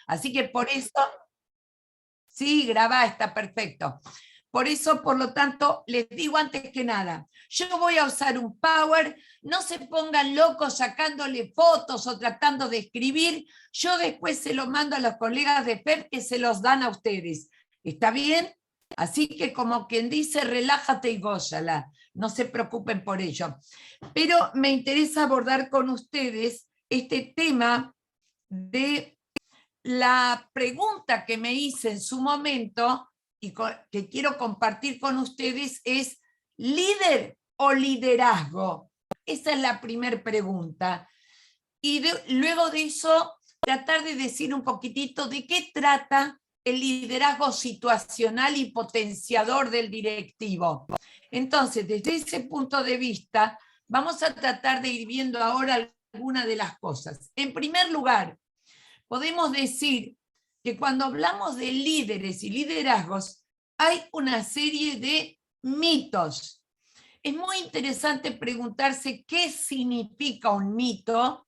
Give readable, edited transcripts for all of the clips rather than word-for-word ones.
Así que por eso, sí, grabá, está perfecto. Por eso, por lo tanto, les digo antes que nada, yo voy a usar un Power, no se pongan locos sacándole fotos o tratando de escribir, yo después se lo mando a los colegas de FEP que se los dan a ustedes. ¿Está bien? Así que como quien dice, relájate y gózala, no se preocupen por ello. Pero me interesa abordar con ustedes este tema de la pregunta que me hice en su momento y que quiero compartir con ustedes es, ¿líder o liderazgo? Esa es la primera pregunta. Y luego de eso, tratar de decir un poquitito de qué trata el liderazgo situacional y potenciador del directivo. Entonces, desde ese punto de vista, vamos a tratar de ir viendo ahora algunas de las cosas. En primer lugar, podemos decir que cuando hablamos de líderes y liderazgos, hay una serie de mitos. Es muy interesante preguntarse qué significa un mito.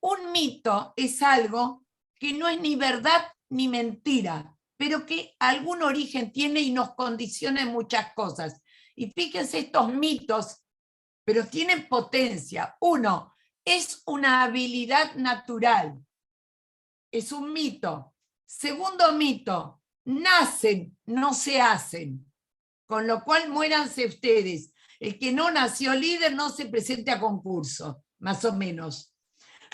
Un mito es algo que no es ni verdad ni mentira, pero que algún origen tiene y nos condiciona en muchas cosas. Y fíjense estos mitos, pero tienen potencia. Uno, es una habilidad natural. Es un mito. Segundo mito, nacen, no se hacen. Con lo cual muéranse ustedes. El que no nació líder no se presente a concurso, más o menos.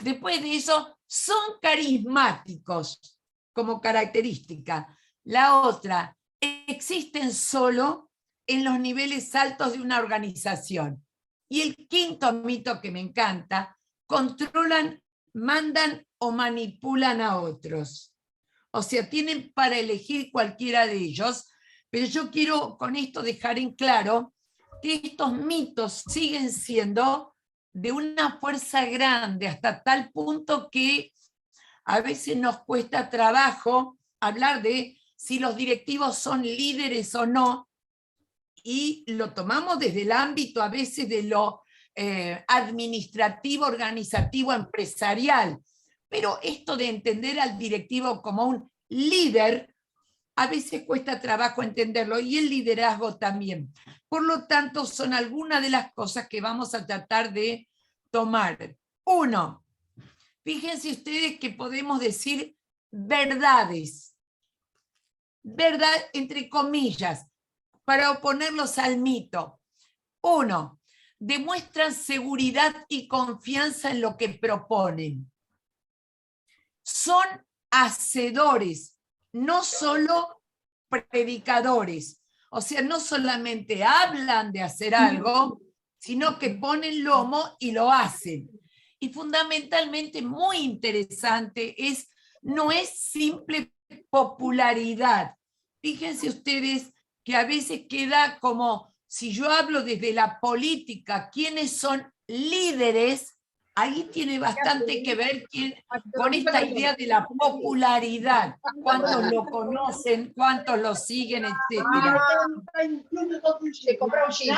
Después de eso, son carismáticos como característica. La otra, existen solo en los niveles altos de una organización. Y el quinto mito que me encanta, controlan, mandan o manipulan a otros. O sea, tienen para elegir cualquiera de ellos, pero yo quiero con esto dejar en claro que estos mitos siguen siendo de una fuerza grande, hasta tal punto que a veces nos cuesta trabajo hablar de si los directivos son líderes o no, y lo tomamos desde el ámbito a veces de lo administrativo, organizativo, empresarial. Pero esto de entender al directivo como un líder, a veces cuesta trabajo entenderlo, y el liderazgo también. Por lo tanto, son algunas de las cosas que vamos a tratar de tomar. Uno, fíjense ustedes que podemos decir verdades, verdad entre comillas, para oponerlos al mito. Uno, demuestran seguridad y confianza en lo que proponen. Son hacedores, no solo predicadores. O sea, no solamente hablan de hacer algo, sino que ponen lomo y lo hacen. Y fundamentalmente, muy interesante, no es simple popularidad. Fíjense ustedes que a veces queda como, si yo hablo desde la política, ¿quiénes son líderes? Ahí tiene bastante que ver con esta idea de la popularidad. ¿Cuántos lo conocen? ¿Cuántos lo siguen? Etcétera. Se compró un jeep.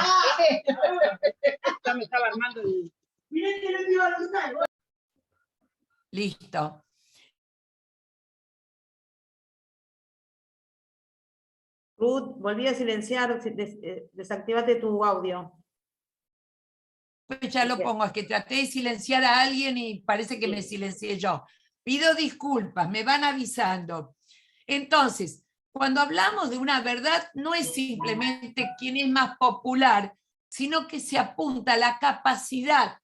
Ya me estaba armando el... Listo. Ruth, volví a silenciar, desactivate tu audio. Pues ya lo pongo, es que traté de silenciar a alguien y parece que me silencié yo. Pido disculpas, me van avisando. Entonces, cuando hablamos de una verdad, no es simplemente quién es más popular, sino que se apunta a la capacidad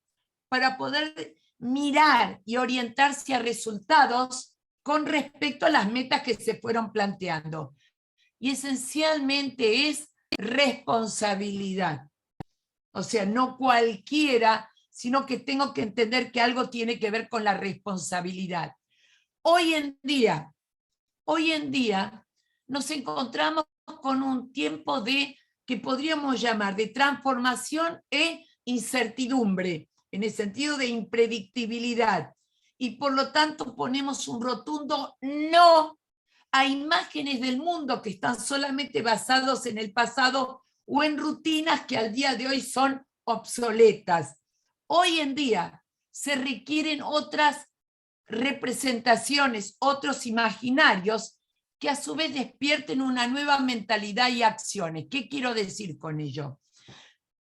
para poder mirar y orientarse a resultados con respecto a las metas que se fueron planteando. Y esencialmente es responsabilidad. O sea, no cualquiera, sino que tengo que entender que algo tiene que ver con la responsabilidad. Hoy en día nos encontramos con un tiempo que podríamos llamar de transformación e incertidumbre, en el sentido de impredictibilidad. Y por lo tanto ponemos un rotundo no a imágenes del mundo que están solamente basados en el pasado o en rutinas que al día de hoy son obsoletas. Hoy en día se requieren otras representaciones, otros imaginarios, que a su vez despierten una nueva mentalidad y acciones. ¿Qué quiero decir con ello?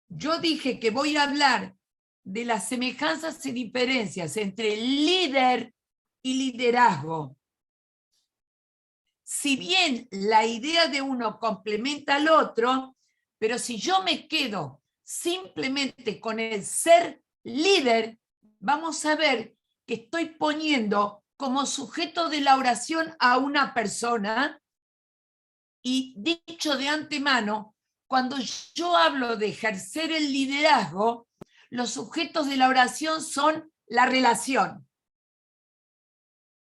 Yo dije que voy a hablar de las semejanzas y diferencias entre líder y liderazgo. Si bien la idea de uno complementa al otro, pero si yo me quedo simplemente con el ser líder, vamos a ver que estoy poniendo como sujeto de la oración a una persona, y dicho de antemano, cuando yo hablo de ejercer el liderazgo, los sujetos de la oración son la relación.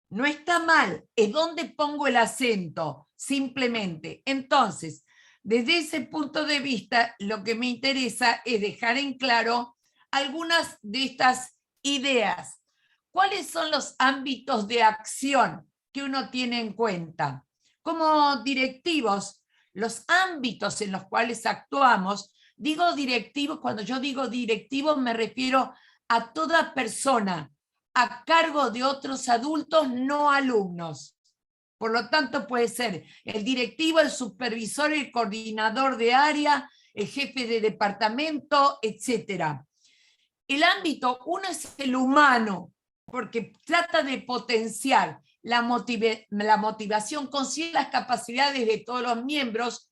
No está mal, es donde pongo el acento, simplemente. Entonces, desde ese punto de vista, lo que me interesa es dejar en claro algunas de estas ideas. ¿Cuáles son los ámbitos de acción que uno tiene en cuenta? Como directivos, los ámbitos en los cuales actuamos, digo directivos, cuando yo digo directivos me refiero a toda persona a cargo de otros adultos, no alumnos. Por lo tanto, puede ser el directivo, el supervisor, el coordinador de área, el jefe de departamento, etc. El ámbito, uno es el humano, porque trata de potenciar la motivación, consigue las capacidades de todos los miembros,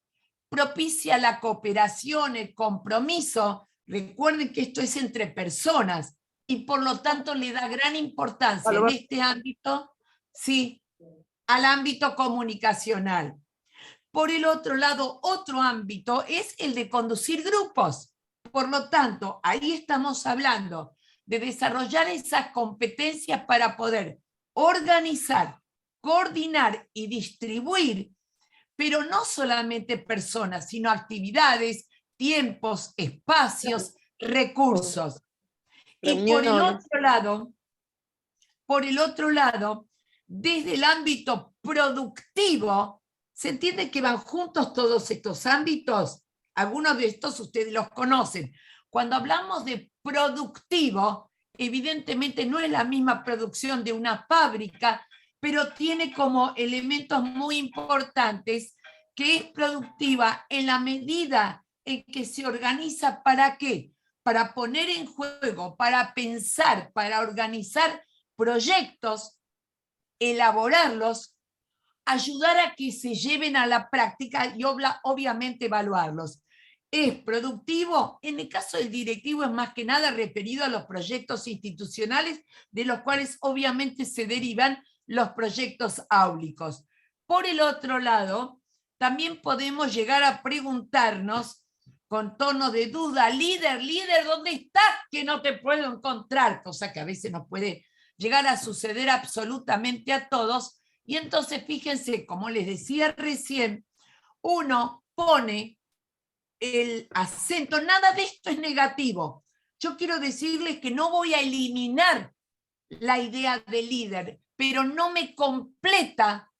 propicia la cooperación, el compromiso. Recuerden que esto es entre personas y por lo tanto le da gran importancia en este ámbito, sí, al ámbito comunicacional. Por el otro lado, otro ámbito es el de conducir grupos. Por lo tanto, ahí estamos hablando de desarrollar esas competencias para poder organizar, coordinar y distribuir, pero no solamente personas, sino actividades, tiempos, espacios, recursos. Y por el otro lado, desde el ámbito productivo, ¿se entiende que van juntos todos estos ámbitos? Algunos de estos ustedes los conocen. Cuando hablamos de productivo, evidentemente no es la misma producción de una fábrica, pero tiene como elementos muy importantes que es productiva en la medida en que se organiza. ¿Para qué? Para poner en juego, para pensar, para organizar proyectos, elaborarlos, ayudar a que se lleven a la práctica y obviamente evaluarlos. ¿Es productivo? En el caso del directivo es más que nada referido a los proyectos institucionales, de los cuales obviamente se derivan los proyectos áulicos. Por el otro lado, también podemos llegar a preguntarnos con tono de duda, líder, ¿dónde estás? Que no te puedo encontrar, cosa que a veces nos puede llegar a suceder absolutamente a todos. Y entonces fíjense, como les decía recién, uno pone el acento, nada de esto es negativo. Yo quiero decirles que no voy a eliminar la idea de líder, pero no me completa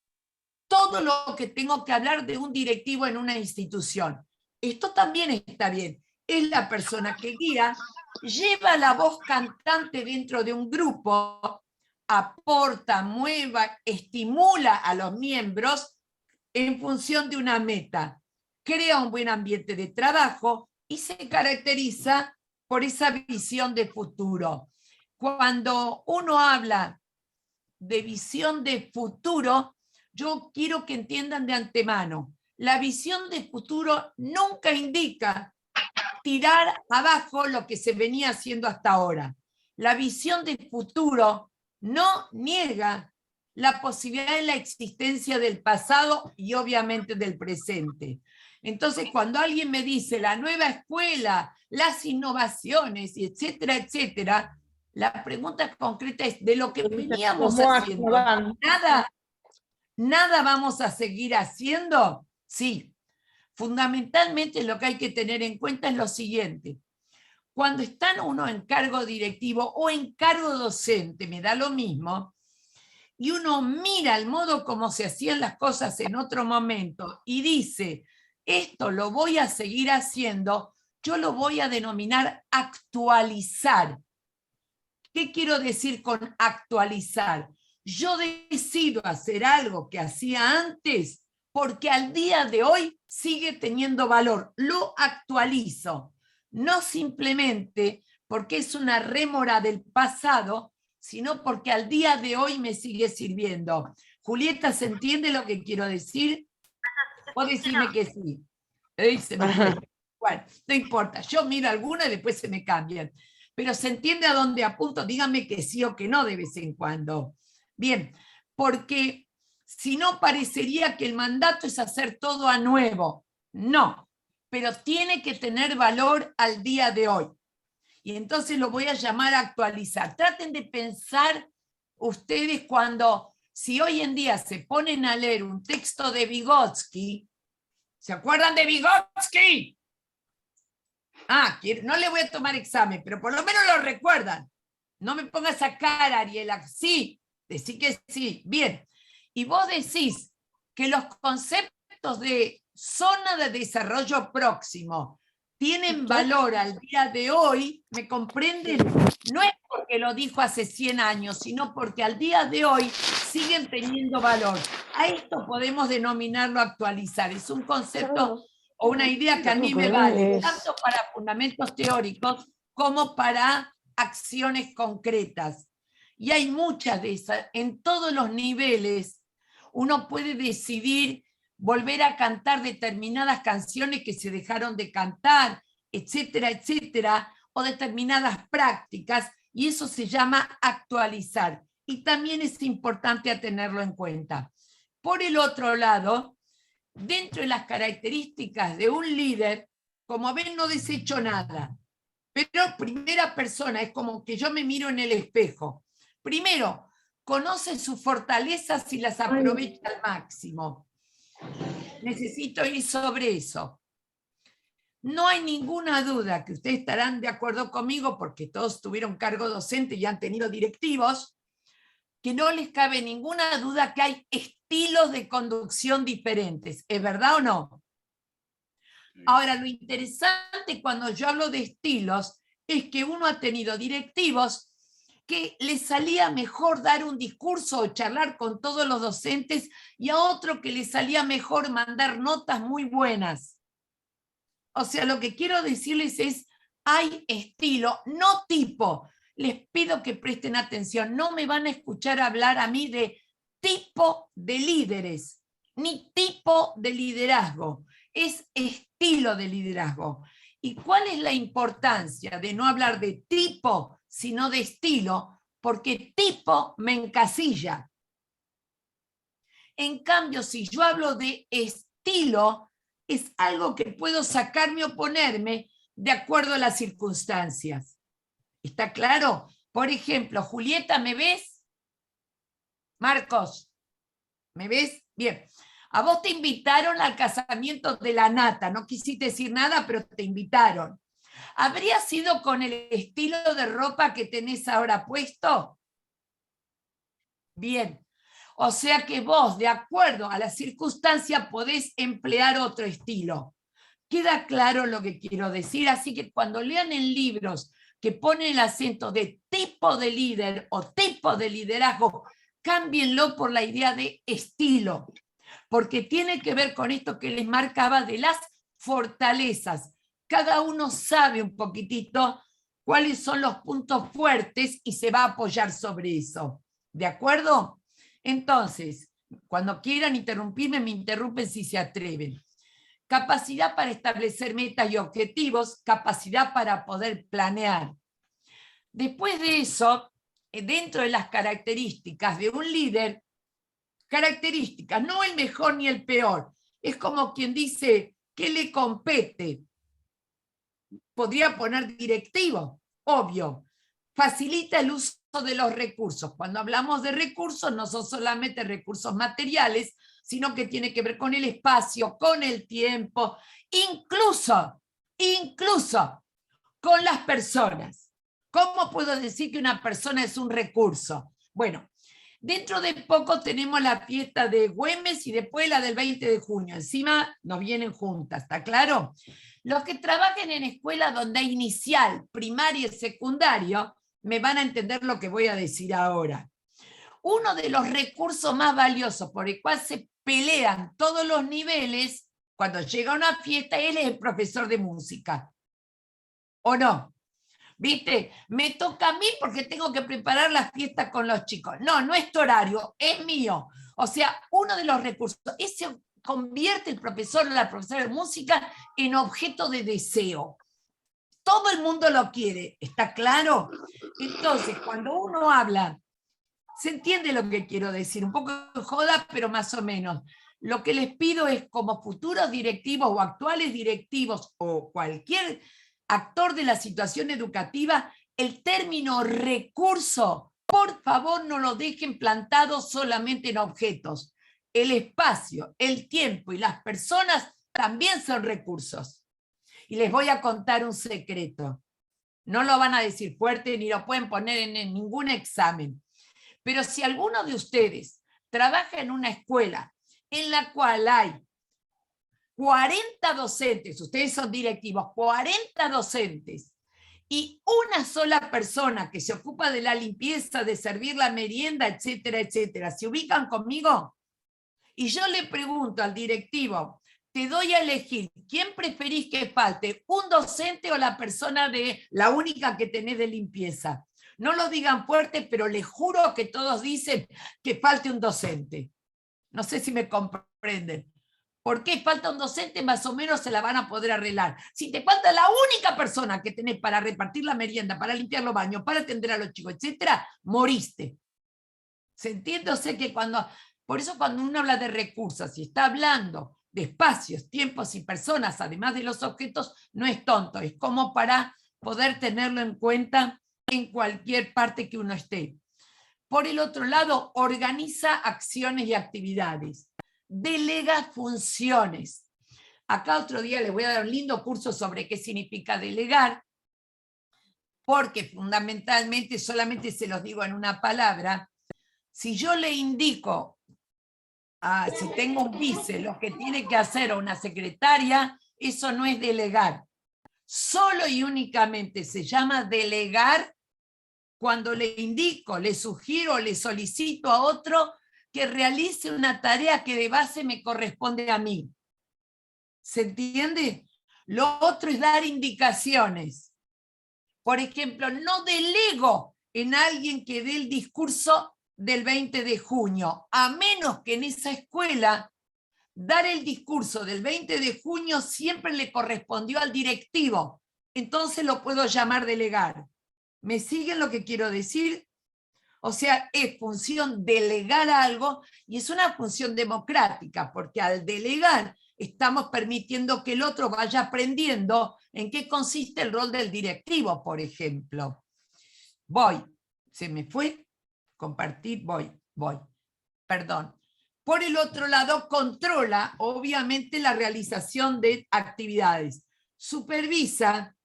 todo lo que tengo que hablar de un directivo en una institución. Esto también está bien. Es la persona que guía, lleva la voz cantante dentro de un grupo, aporta, mueva, estimula a los miembros en función de una meta, crea un buen ambiente de trabajo y se caracteriza por esa visión de futuro. Cuando uno habla de visión de futuro, yo quiero que entiendan de antemano, la visión de futuro nunca indica tirar abajo lo que se venía haciendo hasta ahora. La visión de futuro no niega la posibilidad de la existencia del pasado y obviamente del presente. Entonces, cuando alguien me dice la nueva escuela, las innovaciones, etcétera, etcétera, la pregunta concreta es, de lo que veníamos haciendo, ¿nada vamos a seguir haciendo? Sí. Fundamentalmente lo que hay que tener en cuenta es lo siguiente. Cuando están uno en cargo directivo o en cargo docente, me da lo mismo, y uno mira el modo como se hacían las cosas en otro momento y dice, esto lo voy a seguir haciendo, yo lo voy a denominar actualizar. ¿Qué quiero decir con actualizar? Yo decido hacer algo que hacía antes porque al día de hoy sigue teniendo valor. Lo actualizo, no simplemente porque es una rémora del pasado, sino porque al día de hoy me sigue sirviendo. Julieta, ¿se entiende lo que quiero decir? O decime que sí. Se me fue. Bueno, no importa, yo miro alguna y después se me cambian. Pero se entiende a dónde apunto, díganme que sí o que no de vez en cuando. Bien, porque si no parecería que el mandato es hacer todo a nuevo. No, pero tiene que tener valor al día de hoy. Y entonces lo voy a llamar a actualizar. Traten de pensar ustedes cuando, si hoy en día se ponen a leer un texto de Vygotsky, ¿se acuerdan de Vygotsky? No le voy a tomar examen, pero por lo menos lo recuerdan. No me pongas a cara, Ariela. Sí, decí que sí. Bien. Y vos decís que los conceptos de zona de desarrollo próximo tienen valor al día de hoy, ¿me comprenden? No es porque lo dijo hace 100 años, sino porque al día de hoy siguen teniendo valor. A esto podemos denominarlo actualizar. Es un concepto o una idea que a mí me vale tanto para fundamentos teóricos como para acciones concretas. Y hay muchas de esas. En todos los niveles uno puede decidir volver a cantar determinadas canciones que se dejaron de cantar, etcétera, etcétera, o determinadas prácticas, y eso se llama actualizar. Y también es importante tenerlo en cuenta. Por el otro lado, dentro de las características de un líder, como ven, no desecho nada, pero primera persona, es como que yo me miro en el espejo. Primero, conoce sus fortalezas y las aprovecha al máximo. Necesito ir sobre eso. No hay ninguna duda que ustedes estarán de acuerdo conmigo, porque todos tuvieron cargo docente y han tenido directivos, que no les cabe ninguna duda que hay estilos de conducción diferentes. ¿Es verdad o no? Ahora, lo interesante cuando yo hablo de estilos es que uno ha tenido directivos que les salía mejor dar un discurso o charlar con todos los docentes, y a otro que les salía mejor mandar notas muy buenas. O sea, lo que quiero decirles es, hay estilo, no tipo. Les pido que presten atención, no me van a escuchar hablar a mí de tipo de líderes, ni tipo de liderazgo, es estilo de liderazgo. ¿Y cuál es la importancia de no hablar de tipo, sino de estilo? Porque tipo me encasilla. En cambio, si yo hablo de estilo, es algo que puedo sacarme o ponerme de acuerdo a las circunstancias. ¿Está claro? Por ejemplo, Julieta, ¿me ves? Marcos, ¿me ves? Bien. A vos te invitaron al casamiento de la Nata, no quisiste decir nada, pero te invitaron. ¿Habría sido con el estilo de ropa que tenés ahora puesto? Bien. O sea que vos, de acuerdo a la circunstancia, podés emplear otro estilo. ¿Queda claro lo que quiero decir? Así que cuando lean en libros que ponen el acento de tipo de líder o tipo de liderazgo, cámbienlo por la idea de estilo, porque tiene que ver con esto que les marcaba de las fortalezas. Cada uno sabe un poquitito cuáles son los puntos fuertes y se va a apoyar sobre eso. ¿De acuerdo? Entonces, cuando quieran interrumpirme, me interrumpen si se atreven. Capacidad para establecer metas y objetivos, capacidad para poder planear. Después de eso, dentro de las características de un líder, características, no el mejor ni el peor, es como quien dice, ¿qué le compete? Podría poner directivo, obvio. Facilita el uso de los recursos. Cuando hablamos de recursos, no son solamente recursos materiales, sino que tiene que ver con el espacio, con el tiempo, incluso con las personas. ¿Cómo puedo decir que una persona es un recurso? Bueno, dentro de poco tenemos la fiesta de Güemes y después la del 20 de junio. Encima nos vienen juntas, ¿está claro? Los que trabajen en escuelas donde hay inicial, primaria y secundario me van a entender lo que voy a decir ahora. Uno de los recursos más valiosos por el cual se pelean todos los niveles, cuando llega a una fiesta, él es el profesor de música. ¿O no? ¿Viste? Me toca a mí porque tengo que preparar la fiesta con los chicos. No, no es tu horario, es mío. O sea, uno de los recursos, ese convierte el profesor o la profesora de música en objeto de deseo. Todo el mundo lo quiere, ¿está claro? Entonces, cuando uno habla, se entiende lo que quiero decir, un poco de joda, pero más o menos. Lo que les pido es, como futuros directivos o actuales directivos o cualquier actor de la situación educativa, el término recurso, por favor, no lo dejen plantado solamente en objetos. El espacio, el tiempo y las personas también son recursos. Y les voy a contar un secreto. No lo van a decir fuerte ni lo pueden poner en ningún examen. Pero si alguno de ustedes trabaja en una escuela en la cual hay 40 docentes, ustedes son directivos, 40 docentes, y una sola persona que se ocupa de la limpieza, de servir la merienda, etcétera, etcétera, ¿se ubican conmigo? Y yo le pregunto al directivo, te doy a elegir, ¿quién preferís que falte? ¿Un docente o la persona la única que tenés de limpieza? No lo digan fuerte, pero les juro que todos dicen que falte un docente. No sé si me comprenden. ¿Por qué falta un docente? Más o menos se la van a poder arreglar. Si te falta la única persona que tenés para repartir la merienda, para limpiar los baños, para atender a los chicos, etcétera, moriste. ¿Se entiende? O sea que por eso cuando uno habla de recursos y está hablando de espacios, tiempos y personas, además de los objetos, no es tonto, es como para poder tenerlo en cuenta en cualquier parte que uno esté. Por el otro lado, organiza acciones y actividades. Delega funciones. Acá otro día les voy a dar un lindo curso sobre qué significa delegar, porque fundamentalmente solamente se los digo en una palabra. Si yo le indico, si tengo un vice, lo que tiene que hacer o una secretaria, eso no es delegar. Solo y únicamente se llama delegar cuando le indico, le sugiero, le solicito a otro que realice una tarea que de base me corresponde a mí. ¿Se entiende? Lo otro es dar indicaciones. Por ejemplo, no delego en alguien que dé el discurso del 20 de junio, a menos que en esa escuela dar el discurso del 20 de junio siempre le correspondió al directivo. Entonces lo puedo llamar delegar. ¿Me siguen lo que quiero decir? O sea, es función delegar algo y es una función democrática, porque al delegar estamos permitiendo que el otro vaya aprendiendo en qué consiste el rol del directivo, por ejemplo. Se me fue, compartir, voy, perdón. Por el otro lado, controla, obviamente, la realización de actividades. Supervisa,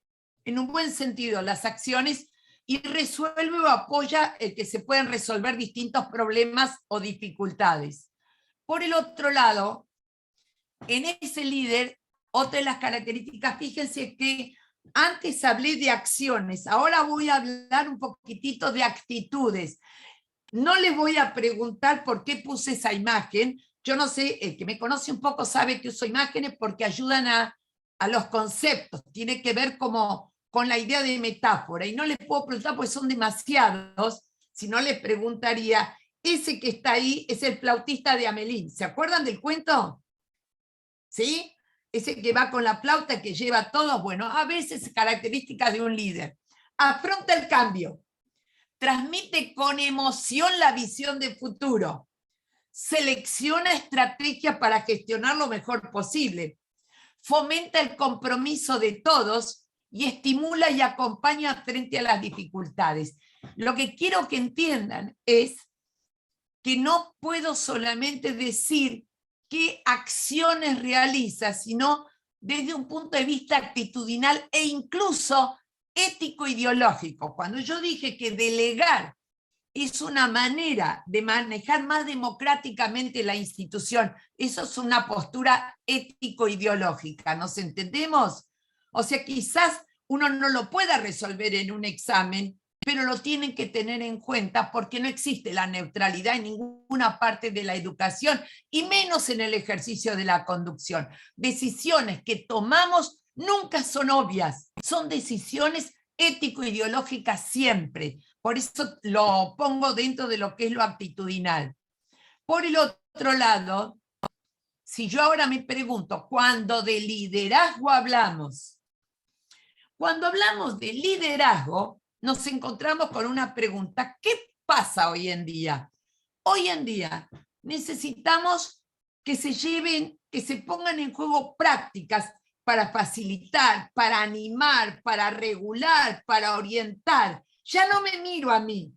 en un buen sentido, las acciones y resuelve o apoya el que se puedan resolver distintos problemas o dificultades. Por el otro lado, en ese líder, otra de las características, fíjense que antes hablé de acciones, ahora voy a hablar un poquitito de actitudes. No les voy a preguntar por qué puse esa imagen. Yo no sé, el que me conoce un poco sabe que uso imágenes porque ayudan a los conceptos. Tiene que ver como con la idea de metáfora. Y no les puedo preguntar porque son demasiados. Si no les preguntaría, ese que está ahí es el flautista de Amelín. ¿Se acuerdan del cuento? ¿Sí? Ese que va con la flauta, que lleva a todos. Bueno, a veces características de un líder. Afronta el cambio. Transmite con emoción la visión de futuro. Selecciona estrategias para gestionar lo mejor posible. Fomenta el compromiso de todos y estimula y acompaña frente a las dificultades. Lo que quiero que entiendan es que no puedo solamente decir qué acciones realiza, sino desde un punto de vista actitudinal e incluso ético-ideológico. Cuando yo dije que delegar es una manera de manejar más democráticamente la institución, eso es una postura ético-ideológica, ¿nos entendemos? O sea, quizás uno no lo pueda resolver en un examen, pero lo tienen que tener en cuenta porque no existe la neutralidad en ninguna parte de la educación y menos en el ejercicio de la conducción. Decisiones que tomamos nunca son obvias, son decisiones ético-ideológicas siempre. Por eso lo pongo dentro de lo que es lo actitudinal. Por el otro lado, si yo ahora me pregunto, cuando de liderazgo hablamos, cuando hablamos de liderazgo, nos encontramos con una pregunta: ¿qué pasa hoy en día? Hoy en día necesitamos que se pongan en juego prácticas para facilitar, para animar, para regular, para orientar. Ya no me miro a mí.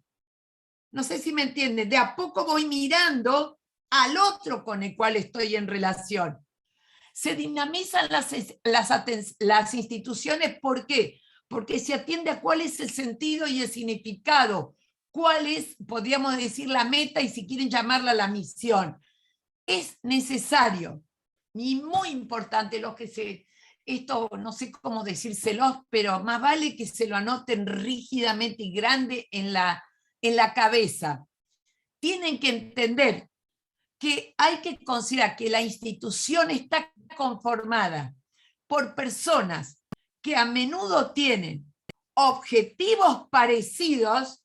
No sé si me entienden. De a poco voy mirando al otro con el cual estoy en relación. Se dinamizan las instituciones. ¿Por qué? Porque se atiende a cuál es el sentido y el significado, cuál es, podríamos decir, la meta y si quieren llamarla la misión. Es necesario y muy importante esto no sé cómo decírselos, pero más vale que se lo anoten rígidamente y grande en la cabeza. Tienen que entender que hay que considerar que la institución está conformada por personas que a menudo tienen objetivos parecidos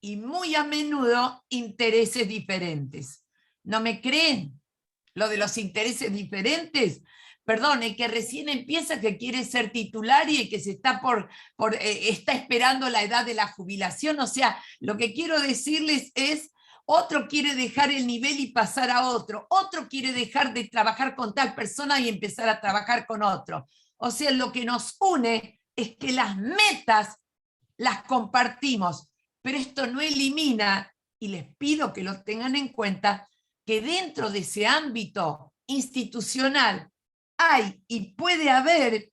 y muy a menudo intereses diferentes. ¿No me creen? Lo de los intereses diferentes. Perdón, el que recién empieza, que quiere ser titular y el que se está está esperando la edad de la jubilación. O sea, lo que quiero decirles es: otro quiere dejar el nivel y pasar a otro quiere dejar de trabajar con tal persona y empezar a trabajar con otro. O sea, lo que nos une es que las metas las compartimos, pero esto no elimina, y les pido que lo tengan en cuenta, que dentro de ese ámbito institucional hay y puede haber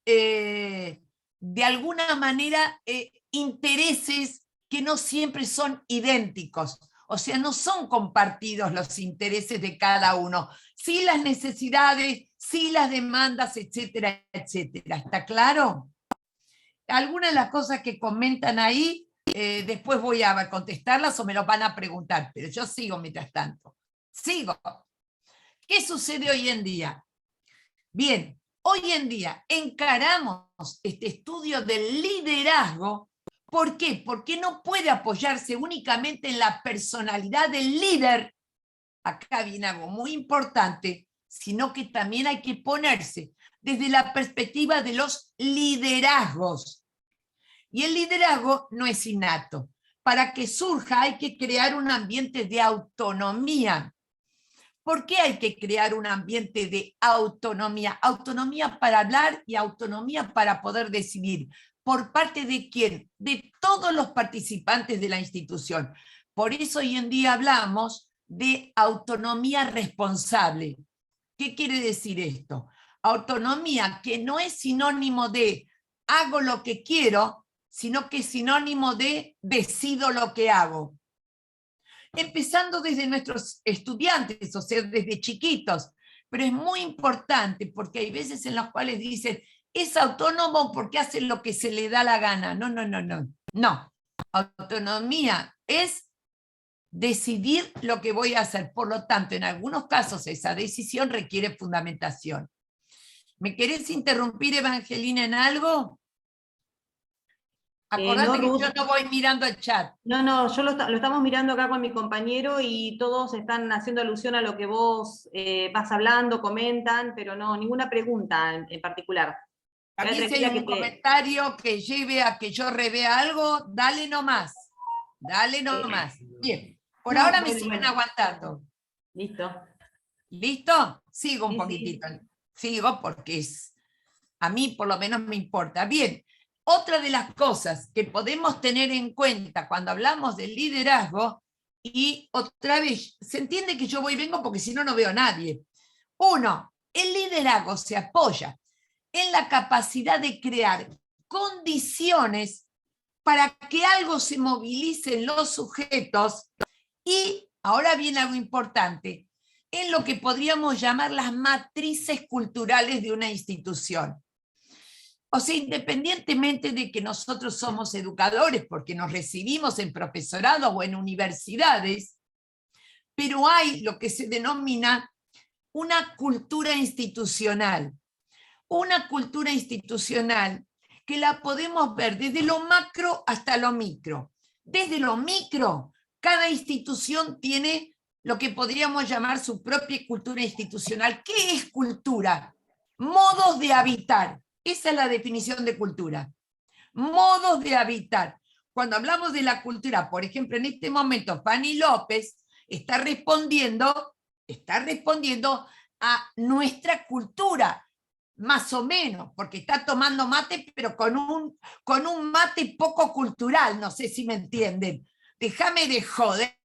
de alguna manera intereses que no siempre son idénticos. O sea, no son compartidos los intereses de cada uno. Sí las necesidades, sí las demandas, etcétera, etcétera. ¿Está claro? Algunas de las cosas que comentan ahí, después voy a contestarlas o me lo van a preguntar, pero yo sigo mientras tanto. Sigo. ¿Qué sucede hoy en día? Bien, hoy en día encaramos este estudio del liderazgo. ¿Por qué? Porque no puede apoyarse únicamente en la personalidad del líder. Acá viene algo muy importante, sino que también hay que ponerse desde la perspectiva de los liderazgos. Y el liderazgo no es innato. Para que surja hay que crear un ambiente de autonomía. ¿Por qué hay que crear un ambiente de autonomía? Autonomía para hablar y autonomía para poder decidir. ¿Por parte de quién? De todos los participantes de la institución. Por eso hoy en día hablamos de autonomía responsable. ¿Qué quiere decir esto? Autonomía que no es sinónimo de hago lo que quiero, sino que es sinónimo de decido lo que hago. Empezando desde nuestros estudiantes, o sea, desde chiquitos, pero es muy importante porque hay veces en las cuales dicen: es autónomo porque hace lo que se le da la gana. No, no, no, no. No. Autonomía es decidir lo que voy a hacer. Por lo tanto, en algunos casos esa decisión requiere fundamentación. ¿Me querés interrumpir, Evangelina, en algo? Acordate no, que Ruth, yo no voy mirando el chat. No, yo lo estamos mirando acá con mi compañero y todos están haciendo alusión a lo que vos vas hablando, comentan, pero no, ninguna pregunta en particular. También si hay un comentario que lleve a que yo revea algo, dale nomás. Dale nomás. Bien, por ahora me siguen aguantando. Listo. ¿Listo? Sigo un Sí, poquitito. Sí. Sigo porque a mí por lo menos me importa. Bien, otra de las cosas que podemos tener en cuenta cuando hablamos del liderazgo, y otra vez, se entiende que yo voy y vengo porque si no, no veo a nadie. Uno, el liderazgo se apoya en la capacidad de crear condiciones para que algo se movilice en los sujetos y, ahora viene algo importante, en lo que podríamos llamar las matrices culturales de una institución. O sea, independientemente de que nosotros somos educadores porque nos recibimos en profesorado o en universidades, pero hay lo que se denomina una cultura institucional. Una cultura institucional que la podemos ver desde lo macro hasta lo micro. Desde lo micro, cada institución tiene lo que podríamos llamar su propia cultura institucional. ¿Qué es cultura? Modos de habitar. Esa es la definición de cultura. Modos de habitar. Cuando hablamos de la cultura, por ejemplo, en este momento, Fanny López está respondiendo a nuestra cultura, más o menos, porque está tomando mate, pero con un mate poco cultural, no sé si me entienden. Déjame de joder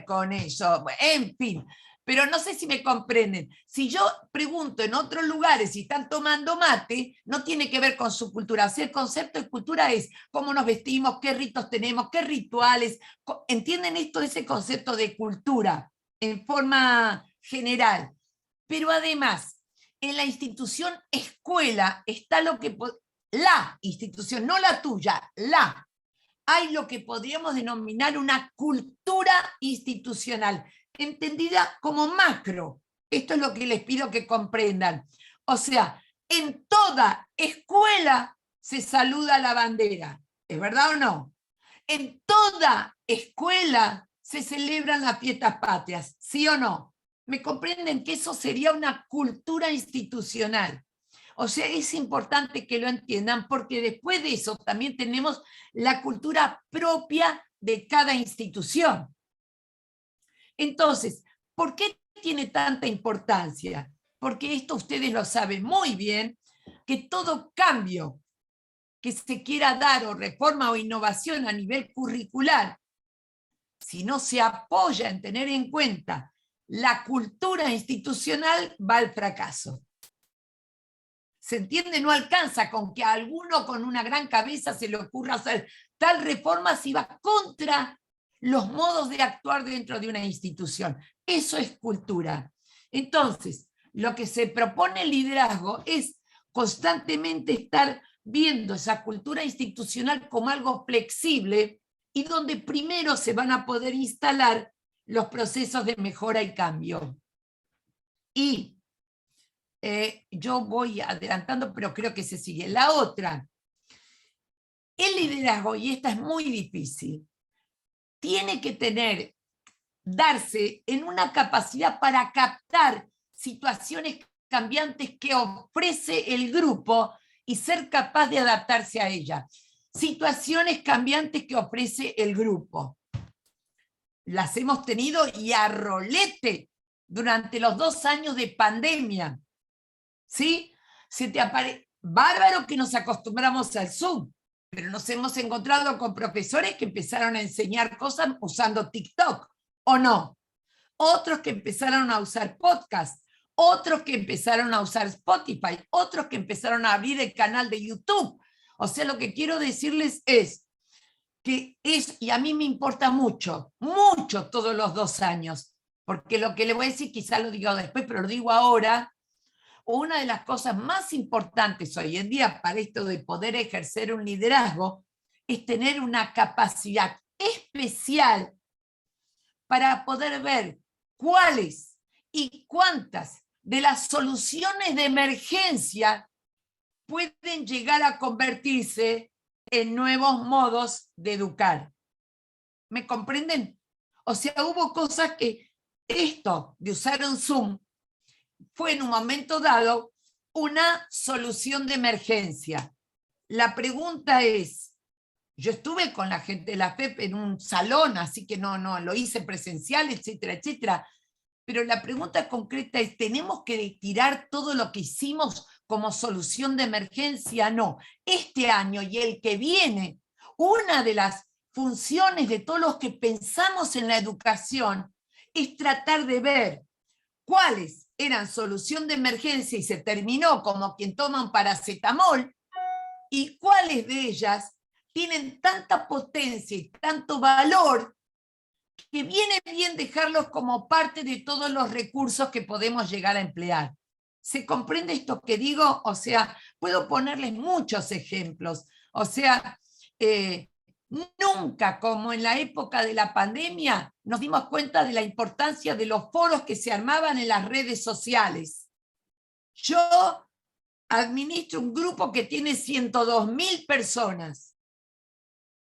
con eso, en fin, pero no sé si me comprenden. Si yo pregunto en otros lugares si están tomando mate, no tiene que ver con su cultura. O sea, el concepto de cultura es cómo nos vestimos, qué ritos tenemos, qué rituales. ¿Entienden esto? Ese concepto de cultura en forma general. Pero además, en la institución escuela está la institución, no la tuya, hay lo que podríamos denominar una cultura institucional, entendida como macro. Esto es lo que les pido que comprendan. O sea, en toda escuela se saluda la bandera. ¿Es verdad o no? En toda escuela se celebran las fiestas patrias, ¿sí o no? ¿Me comprenden que eso sería una cultura institucional? O sea, es importante que lo entiendan porque después de eso también tenemos la cultura propia de cada institución. Entonces, ¿por qué tiene tanta importancia? Porque esto ustedes lo saben muy bien, que todo cambio que se quiera dar o reforma o innovación a nivel curricular, si no se apoya en tener en cuenta la cultura institucional, va al fracaso. ¿Se entiende? No alcanza con que a alguno con una gran cabeza se le ocurra hacer tal reforma si va contra los modos de actuar dentro de una institución. Eso es cultura. Entonces, lo que se propone el liderazgo es constantemente estar viendo esa cultura institucional como algo flexible y donde primero se van a poder instalar los procesos de mejora y cambio. Y yo voy adelantando, pero creo que se sigue. La otra, el liderazgo, y esta es muy difícil, tiene que darse en una capacidad para captar situaciones cambiantes que ofrece el grupo y ser capaz de adaptarse a ellas. Situaciones cambiantes que ofrece el grupo. Las hemos tenido y a rolete durante los 2 años de pandemia. ¿Sí? Bárbaro que nos acostumbramos al Zoom, pero nos hemos encontrado con profesores que empezaron a enseñar cosas usando TikTok, ¿o no? Otros que empezaron a usar podcast, otros que empezaron a usar Spotify, otros que empezaron a abrir el canal de YouTube. O sea, lo que quiero decirles es que y a mí me importa mucho, mucho todos los 2 años, porque lo que le voy a decir quizá lo digo después, pero lo digo ahora. Una de las cosas más importantes hoy en día para esto de poder ejercer un liderazgo es tener una capacidad especial para poder ver cuáles y cuántas de las soluciones de emergencia pueden llegar a convertirse en nuevos modos de educar. ¿Me comprenden? O sea, hubo cosas que esto de usar un Zoom fue en un momento dado una solución de emergencia. La pregunta es, yo estuve con la gente de la FEP en un salón, así que no lo hice presencial, etcétera, etcétera, pero la pregunta concreta es, ¿tenemos que tirar todo lo que hicimos como solución de emergencia? No. Este año y el que viene, una de las funciones de todos los que pensamos en la educación es tratar de ver cuáles eran solución de emergencia y se terminó como quien toma un paracetamol, y cuáles de ellas tienen tanta potencia y tanto valor que viene bien dejarlos como parte de todos los recursos que podemos llegar a emplear. ¿Se comprende esto que digo? O sea, puedo ponerles muchos ejemplos. O sea, nunca como en la época de la pandemia nos dimos cuenta de la importancia de los foros que se armaban en las redes sociales. Yo administro un grupo que tiene 102.000 personas.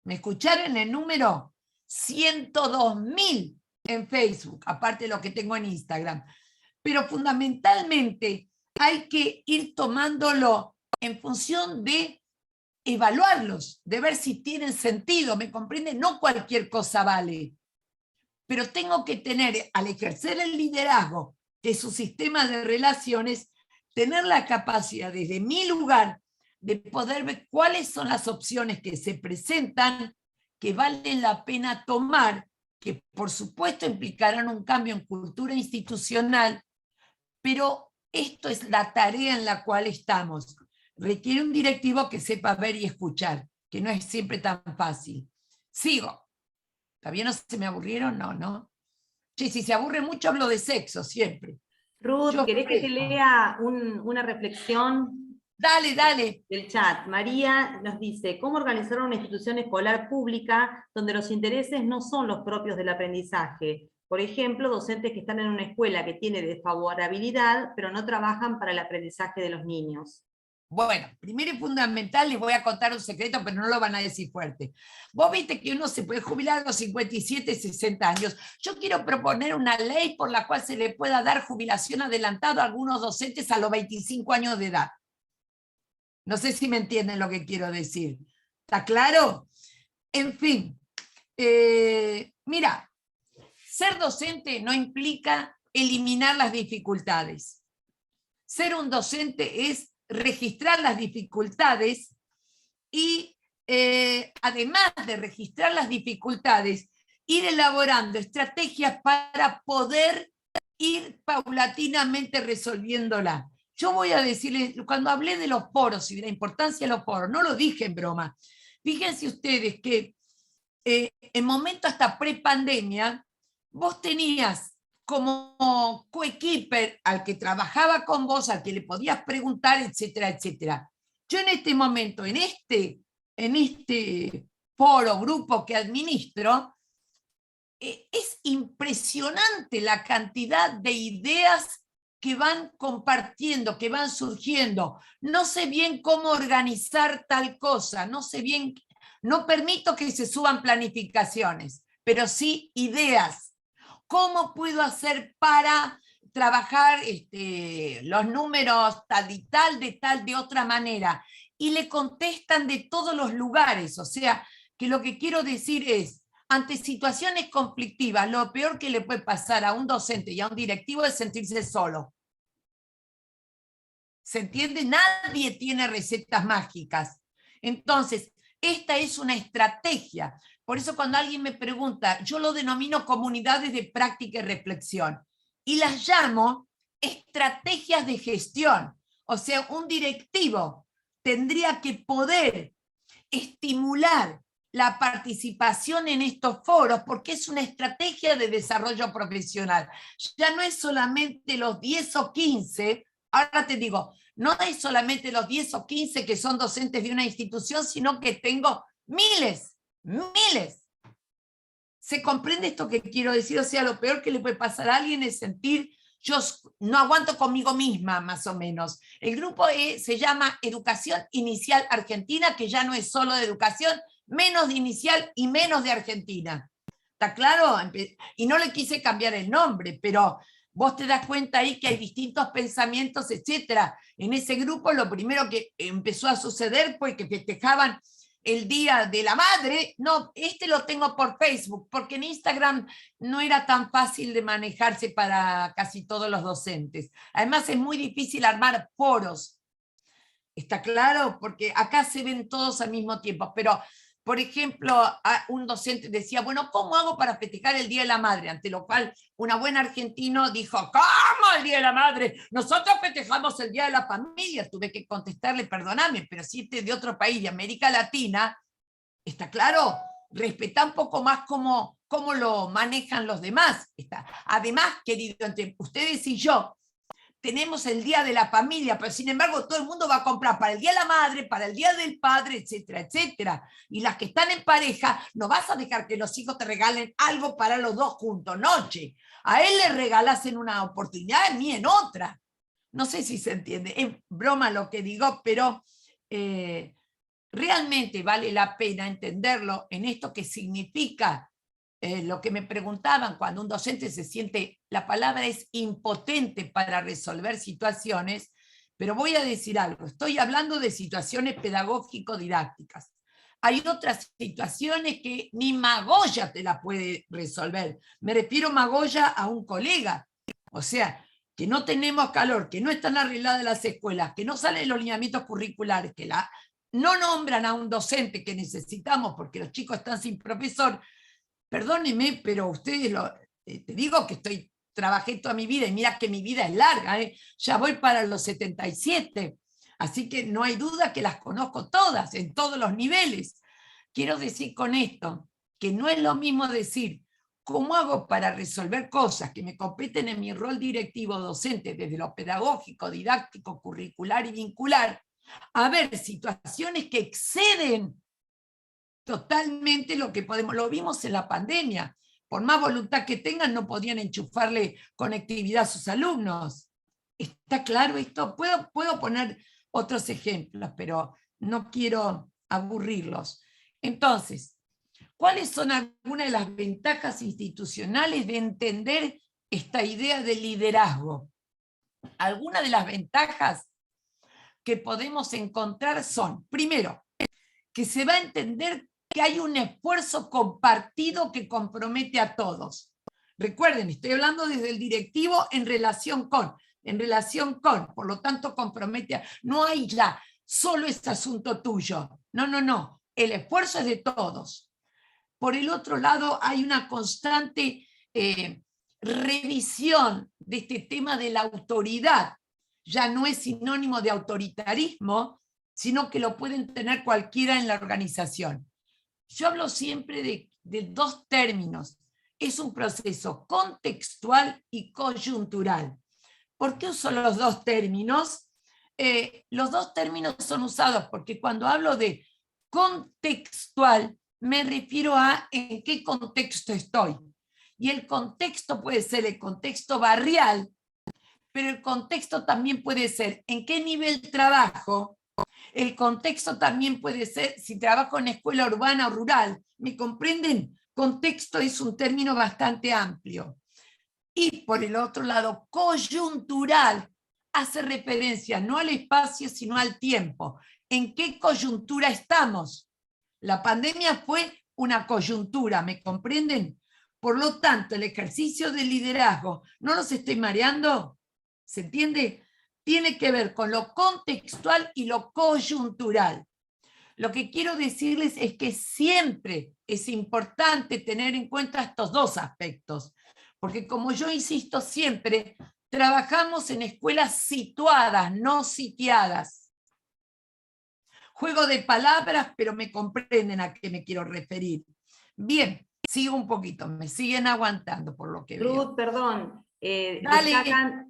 ¿Me escucharon el número? 102.000 en Facebook, aparte de lo que tengo en Instagram. Pero fundamentalmente hay que ir tomándolo en función de evaluarlos, de ver si tienen sentido, ¿me comprende? No cualquier cosa vale. Pero tengo que tener, al ejercer el liderazgo de su sistema de relaciones, tener la capacidad desde mi lugar de poder ver cuáles son las opciones que se presentan, que valen la pena tomar, que por supuesto implicarán un cambio en cultura institucional, pero esto es la tarea en la cual estamos. Requiere un directivo que sepa ver y escuchar, que no es siempre tan fácil. Sigo. ¿Todavía no se me aburrieron? No, ¿no? Sí, si se aburre mucho hablo de sexo, siempre. Ruth, ¿querés que te lea una reflexión? Dale, dale. Del chat. María nos dice, ¿cómo organizar una institución escolar pública donde los intereses no son los propios del aprendizaje? Por ejemplo, docentes que están en una escuela que tiene desfavorabilidad, pero no trabajan para el aprendizaje de los niños. Bueno, primero y fundamental, les voy a contar un secreto, pero no lo van a decir fuerte. Vos viste que uno se puede jubilar a los 57, 60 años. Yo quiero proponer una ley por la cual se le pueda dar jubilación adelantada a algunos docentes a los 25 años de edad. No sé si me entienden lo que quiero decir. ¿Está claro? En fin, mira, ser docente no implica eliminar las dificultades. Ser un docente es registrar las dificultades y además de registrar las dificultades, ir elaborando estrategias para poder ir paulatinamente resolviéndolas. Yo voy a decirles, cuando hablé de los foros y de la importancia de los foros, no lo dije en broma. Fíjense ustedes que en momento hasta prepandemia, vos tenías como coequiper al que trabajaba con vos, al que le podías preguntar, etcétera, etcétera. Yo en este momento, en este foro, grupo que administro, es impresionante la cantidad de ideas que van compartiendo, que van surgiendo. No sé bien cómo organizar tal cosa, no sé bien, no permito que se suban planificaciones, pero sí ideas. ¿Cómo puedo hacer para trabajar los números tal y tal, de otra manera? Y le contestan de todos los lugares, o sea, que lo que quiero decir es, ante situaciones conflictivas, lo peor que le puede pasar a un docente y a un directivo es sentirse solo. ¿Se entiende? Nadie tiene recetas mágicas. Entonces, esta es una estrategia. Por eso cuando alguien me pregunta, yo lo denomino comunidades de práctica y reflexión. Y las llamo estrategias de gestión. O sea, un directivo tendría que poder estimular la participación en estos foros, porque es una estrategia de desarrollo profesional. Ya no es solamente los 10 o 15, ahora te digo, no es solamente los 10 o 15 que son docentes de una institución, sino que tengo miles. ¿Se comprende esto que quiero decir? O sea, lo peor que le puede pasar a alguien es sentir, yo no aguanto conmigo misma, más o menos. El grupo se llama Educación Inicial Argentina, que ya no es solo de educación, menos de inicial y menos de Argentina. ¿Está claro? Y no le quise cambiar el nombre, pero vos te das cuenta ahí que hay distintos pensamientos, etcétera. En ese grupo lo primero que empezó a suceder fue que festejaban el Día de la Madre. No, lo tengo por Facebook, porque en Instagram no era tan fácil de manejarse para casi todos los docentes. Además es muy difícil armar foros. ¿Está claro? Porque acá se ven todos al mismo tiempo, pero por ejemplo, un docente decía, bueno, ¿cómo hago para festejar el Día de la Madre? Ante lo cual, una buena argentino dijo, ¿cómo el Día de la Madre? Nosotros festejamos el Día de la Familia. Tuve que contestarle, perdóname, pero si este es de otro país, de América Latina, ¿está claro? Respetá un poco más cómo lo manejan los demás. Además, querido, entre ustedes y yo, tenemos el Día de la Familia, pero sin embargo todo el mundo va a comprar para el Día de la Madre, para el Día del Padre, etcétera, etcétera. Y las que están en pareja, no vas a dejar que los hijos te regalen algo para los dos juntos, noche. A él le regalas en una oportunidad, a mí en otra. No sé si se entiende, es broma lo que digo, pero realmente vale la pena entenderlo en esto que significa lo que me preguntaban cuando un docente se siente, la palabra es impotente para resolver situaciones, pero voy a decir algo, estoy hablando de situaciones pedagógico-didácticas. Hay otras situaciones que ni Magoya te la puede resolver. Me refiero Magoya a un colega. O sea, que no tenemos calor, que no están arregladas las escuelas, que no salen los lineamientos curriculares, que no nombran a un docente que necesitamos porque los chicos están sin profesor. Perdónenme, pero ustedes te digo que trabajé toda mi vida y mira que mi vida es larga, ya voy para los 77, así que no hay duda que las conozco todas, en todos los niveles. Quiero decir con esto, que no es lo mismo decir, ¿cómo hago para resolver cosas que me competen en mi rol directivo docente desde lo pedagógico, didáctico, curricular y vincular? A ver, situaciones que exceden totalmente lo que podemos, lo vimos en la pandemia, por más voluntad que tengan no podían enchufarle conectividad a sus alumnos. ¿Está claro esto? Puedo poner otros ejemplos, pero no quiero aburrirlos. Entonces, ¿cuáles son algunas de las ventajas institucionales de entender esta idea de liderazgo? Algunas de las ventajas que podemos encontrar son, primero, que se va a entender que hay un esfuerzo compartido que compromete a todos. Recuerden, estoy hablando desde el directivo en relación con, por lo tanto compromete a, no hay ya, solo es asunto tuyo. No, el esfuerzo es de todos. Por el otro lado, hay una constante revisión de este tema de la autoridad. Ya no es sinónimo de autoritarismo, sino que lo pueden tener cualquiera en la organización. Yo hablo siempre de dos términos. Es un proceso contextual y coyuntural. ¿Por qué uso los dos términos? Los dos términos son usados porque cuando hablo de contextual, me refiero a en qué contexto estoy. Y el contexto puede ser el contexto barrial, pero el contexto también puede ser en qué nivel trabajo. El contexto también puede ser si trabajo en escuela urbana o rural. ¿Me comprenden? Contexto es un término bastante amplio. Y por el otro lado, coyuntural hace referencia no al espacio, sino al tiempo. ¿En qué coyuntura estamos? La pandemia fue una coyuntura, ¿me comprenden? Por lo tanto, el ejercicio del liderazgo, ¿no los estoy mareando? ¿Se entiende? Tiene que ver con lo contextual y lo coyuntural. Lo que quiero decirles es que siempre es importante tener en cuenta estos dos aspectos, porque como yo insisto siempre, trabajamos en escuelas situadas, no sitiadas. Juego de palabras, pero me comprenden a qué me quiero referir. Bien, sigo un poquito, me siguen aguantando por lo que veo. Ruth, perdón, Dale.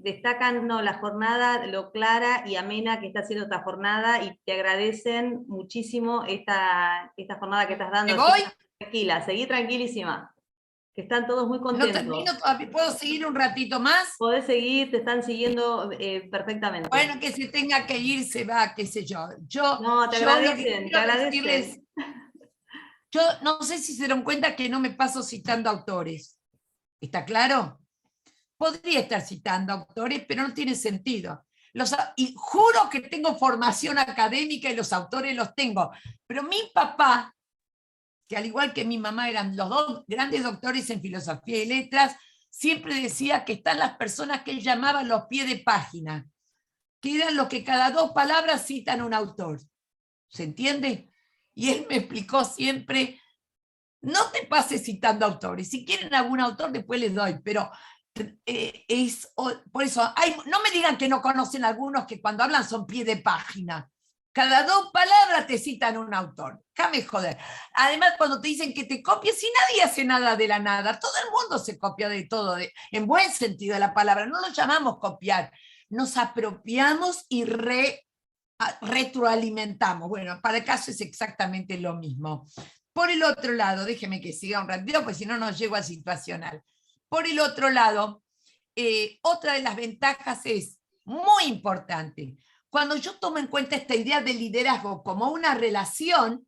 destacan la jornada, lo clara y amena que está haciendo esta jornada, y te agradecen muchísimo esta jornada que estás dando. ¿Me voy? Tranquila, seguí tranquilísima, que están todos muy contentos. No termino todavía, ¿puedo seguir un ratito más? Podés seguir, te están siguiendo perfectamente. Bueno, que se tenga que ir, se va, qué sé yo. No, te agradecen. Yo no sé si se dieron cuenta que no me paso citando autores. ¿Está claro? Podría estar citando autores, pero no tiene sentido. Y juro que tengo formación académica y los autores los tengo. Pero mi papá, que al igual que mi mamá eran los dos grandes doctores en filosofía y letras, siempre decía que están las personas que él llamaba los pies de página, que eran los que cada 2 palabras citan un autor. ¿Se entiende? Y él me explicó siempre, no te pases citando autores, si quieren algún autor después les doy, pero por eso, no me digan que no conocen algunos que cuando hablan son pie de página. Cada 2 palabras te citan un autor. Déjame joder. Además, cuando te dicen que te copies, si nadie hace nada de la nada, todo el mundo se copia de todo, en buen sentido de la palabra, no lo llamamos copiar, nos apropiamos y retroalimentamos. Bueno, para el caso es exactamente lo mismo. Por el otro lado, déjeme que siga un ratito, pues si no, no llego a situacional. Por el otro lado, otra de las ventajas es muy importante. Cuando yo tomo en cuenta esta idea de liderazgo como una relación,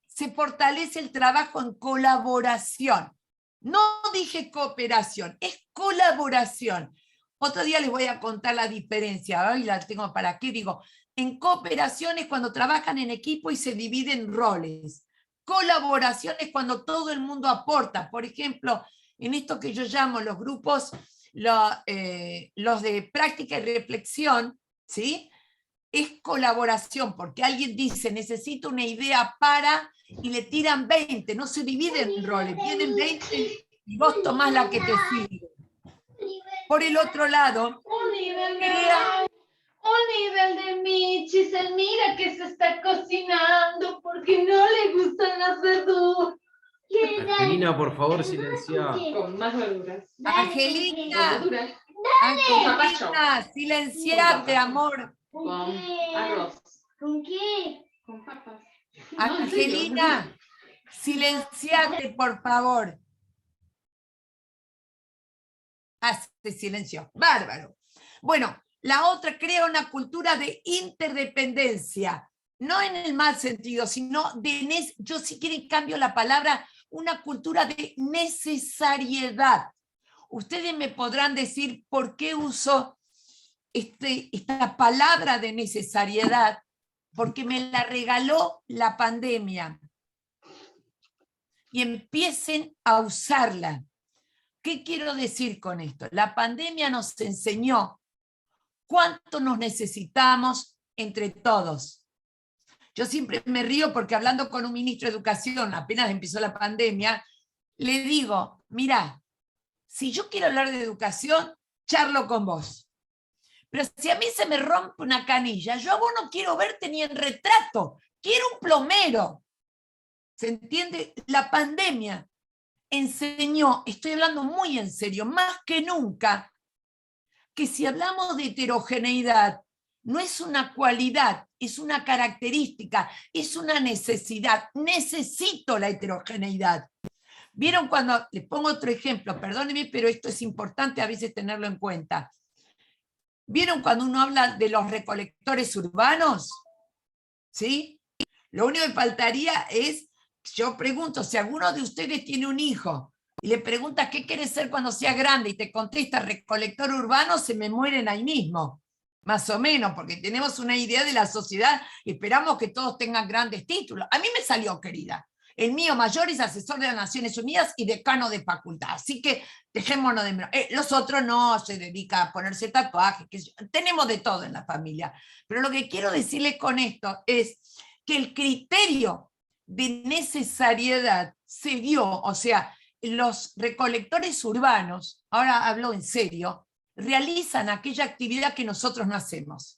se fortalece el trabajo en colaboración. No dije cooperación, es colaboración. Otro día les voy a contar la diferencia, hoy la tengo para qué, digo, en cooperación es cuando trabajan en equipo y se dividen roles. Colaboración es cuando todo el mundo aporta. Por ejemplo, en esto que yo llamo los grupos, los de práctica y reflexión, ¿sí? Es colaboración, porque alguien dice, necesito una idea para, y le tiran 20, no se dividen en roles, vienen 20 y vos tomás la que te sirve. Por el otro lado, un nivel de Michis, él mira que se está cocinando porque no le gustan las verduras. Angelina, por favor, silencia. Con más verduras. Angelina, Con papacho. Angelina, silenciate, amor. Con arroz. ¿Con qué? Con papas. Angelina, silenciate, por favor. Se silenció. Bárbaro. Bueno, la otra crea una cultura de interdependencia, no en el mal sentido, sino yo si quieren cambio la palabra, una cultura de necesariedad. Ustedes me podrán decir por qué uso esta palabra de necesariedad, porque me la regaló la pandemia. Y empiecen a usarla. ¿Qué quiero decir con esto? La pandemia nos enseñó cuánto nos necesitamos entre todos. Yo siempre me río porque hablando con un ministro de Educación, apenas empezó la pandemia, le digo, mirá, si yo quiero hablar de educación, charlo con vos. Pero si a mí se me rompe una canilla, yo a vos no quiero verte ni en retrato, quiero un plomero. ¿Se entiende? La pandemia enseñó, estoy hablando muy en serio, más que nunca, que si hablamos de heterogeneidad, no es una cualidad, es una característica, es una necesidad. Necesito la heterogeneidad. ¿Vieron cuando, les pongo otro ejemplo, perdónenme, pero esto es importante a veces tenerlo en cuenta. ¿Vieron cuando uno habla de los recolectores urbanos? ¿Sí? Lo único que faltaría es, yo pregunto, si alguno de ustedes tiene un hijo y le preguntas qué quiere ser cuando sea grande y te contesta recolector urbano, se me mueren ahí mismo, más o menos, porque tenemos una idea de la sociedad y esperamos que todos tengan grandes títulos. A mí me salió, querida. El mío mayor es asesor de las Naciones Unidas y decano de facultad, así que dejémonos de... los otros no se dedican a ponerse tatuajes, tenemos de todo en la familia. Pero lo que quiero decirles con esto es que el criterio de necesariedad se dio, o sea, los recolectores urbanos, ahora hablo en serio, realizan aquella actividad que nosotros no hacemos.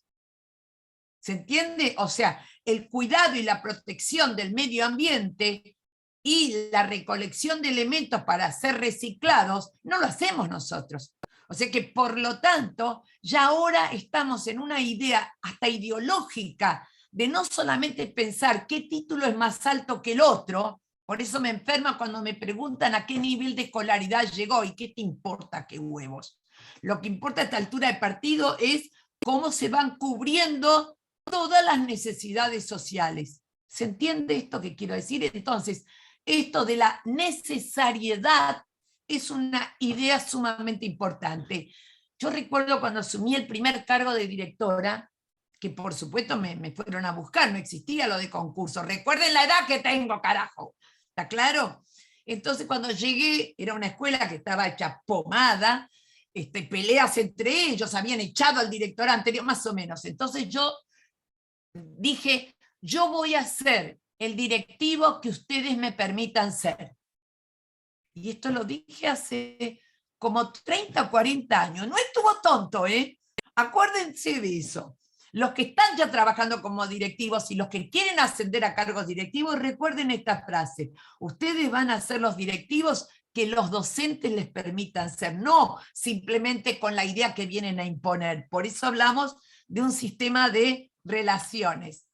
¿Se entiende? O sea, el cuidado y la protección del medio ambiente y la recolección de elementos para ser reciclados, no lo hacemos nosotros. O sea que, por lo tanto, ya ahora estamos en una idea hasta ideológica de no solamente pensar qué título es más alto que el otro, por eso me enferma cuando me preguntan a qué nivel de escolaridad llegó y qué te importa qué huevos. Lo que importa a esta altura de partido es cómo se van cubriendo todas las necesidades sociales. ¿Se entiende esto que quiero decir? Entonces, esto de la necesariedad es una idea sumamente importante. Yo recuerdo cuando asumí el primer cargo de directora, que por supuesto me fueron a buscar, no existía lo de concurso. Recuerden la edad que tengo, carajo. ¿Está claro? Entonces cuando llegué, era una escuela que estaba hecha pomada, peleas entre ellos, habían echado al director anterior, más o menos. Entonces yo dije, yo voy a ser el directivo que ustedes me permitan ser. Y esto lo dije hace como 30 o 40 años. No estuvo tonto, ¿eh? Acuérdense de eso. Los que están ya trabajando como directivos y los que quieren ascender a cargos directivos, recuerden esta frase: ustedes van a ser los directivos que los docentes les permitan ser, no simplemente con la idea que vienen a imponer. Por eso hablamos de un sistema de relaciones.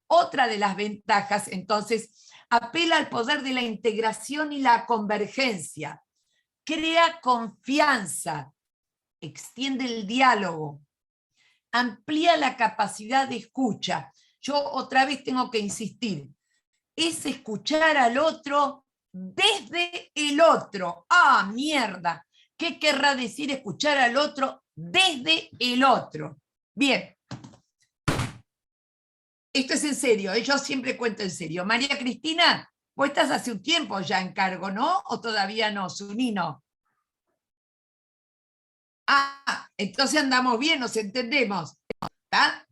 Otra de las ventajas, entonces, apela al poder de la integración y la convergencia, crea confianza, extiende el diálogo, amplía la capacidad de escucha. Yo otra vez tengo que insistir, es escuchar al otro desde el otro. ¡Ah, mierda! ¿Qué querrá decir escuchar al otro desde el otro? Bien. Esto es en serio, yo siempre cuento en serio. María Cristina, vos estás hace un tiempo ya en cargo, ¿no? ¿O todavía no, Zunino? Ah, entonces andamos bien, nos entendemos. ¿Está?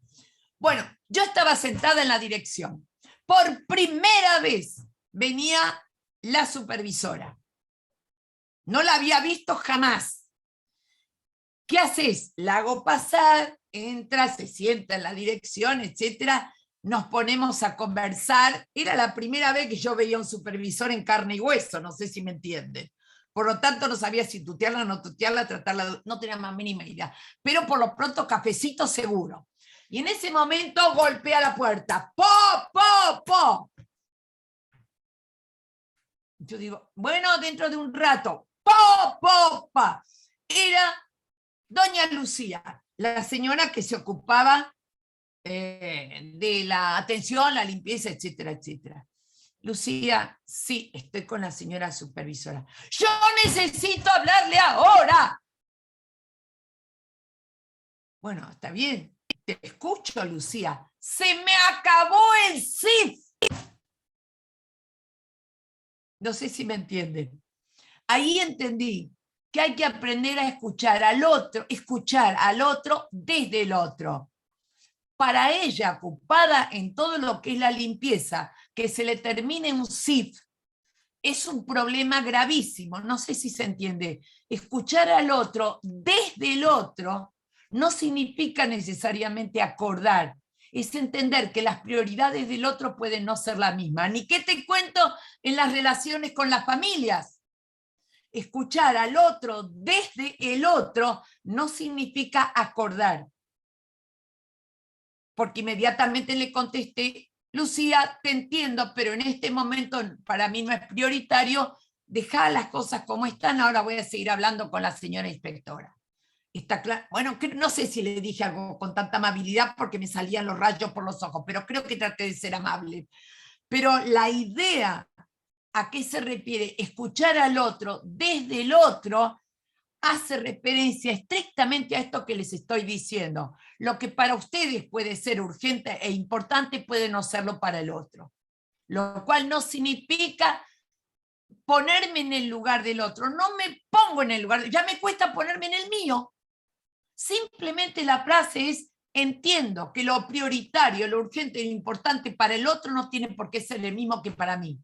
Bueno, yo estaba sentada en la dirección. Por primera vez venía la supervisora. No la había visto jamás. ¿Qué haces? La hago pasar, entra, se sienta en la dirección, etcétera. Nos ponemos a conversar. Era la primera vez que yo veía a un supervisor en carne y hueso, no sé si me entienden. Por lo tanto, no sabía si tutearla o no tutearla, tratarla, no tenía más mínima idea. Pero por lo pronto, cafecito seguro. Y en ese momento golpea la puerta. ¡Po, po, po! Yo digo, bueno, dentro de un rato. ¡Po, po, pa! Era doña Lucía, la señora que se ocupaba de la atención, la limpieza, etcétera, etcétera. Lucía, sí, estoy con la señora supervisora. ¡Yo necesito hablarle ahora! Bueno, está bien, te escucho, Lucía. ¡Se me acabó el CIF! No sé si me entienden. Ahí entendí que hay que aprender a escuchar al otro desde el otro. Para ella, ocupada en todo lo que es la limpieza, que se le termine un CIF, es un problema gravísimo. No sé si se entiende. Escuchar al otro desde el otro no significa necesariamente acordar. Es entender que las prioridades del otro pueden no ser las mismas. Ni qué te cuento en las relaciones con las familias. Escuchar al otro desde el otro no significa acordar. Porque inmediatamente le contesté, Lucía, te entiendo, pero en este momento para mí no es prioritario, dejar las cosas como están, ahora voy a seguir hablando con la señora inspectora. Está claro. Bueno, no sé si le dije algo con tanta amabilidad porque me salían los rayos por los ojos, pero creo que traté de ser amable. Pero la idea a qué se refiere escuchar al otro desde el otro hace referencia estrictamente a esto que les estoy diciendo. Lo que para ustedes puede ser urgente e importante puede no serlo para el otro. Lo cual no significa ponerme en el lugar del otro. No me pongo en el lugar, ya me cuesta ponerme en el mío. Simplemente la frase es, entiendo que lo prioritario, lo urgente e importante para el otro no tiene por qué ser el mismo que para mí.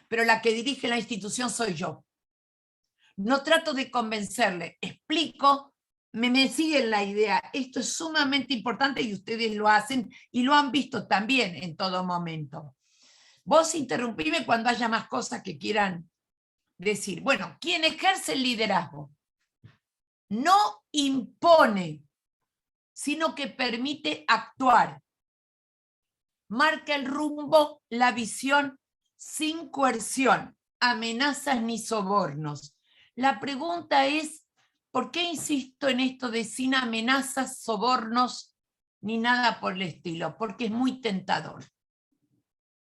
Pero la que dirige la institución soy yo. No trato de convencerle, explico, me siguen la idea. Esto es sumamente importante y ustedes lo hacen y lo han visto también en todo momento. Vos interrumpime cuando haya más cosas que quieran decir. Bueno, quien ejerce el liderazgo no impone, sino que permite actuar. Marca el rumbo, la visión, sin coerción, amenazas ni sobornos. La pregunta es, ¿por qué insisto en esto de sin amenazas, sobornos, ni nada por el estilo? Porque es muy tentador.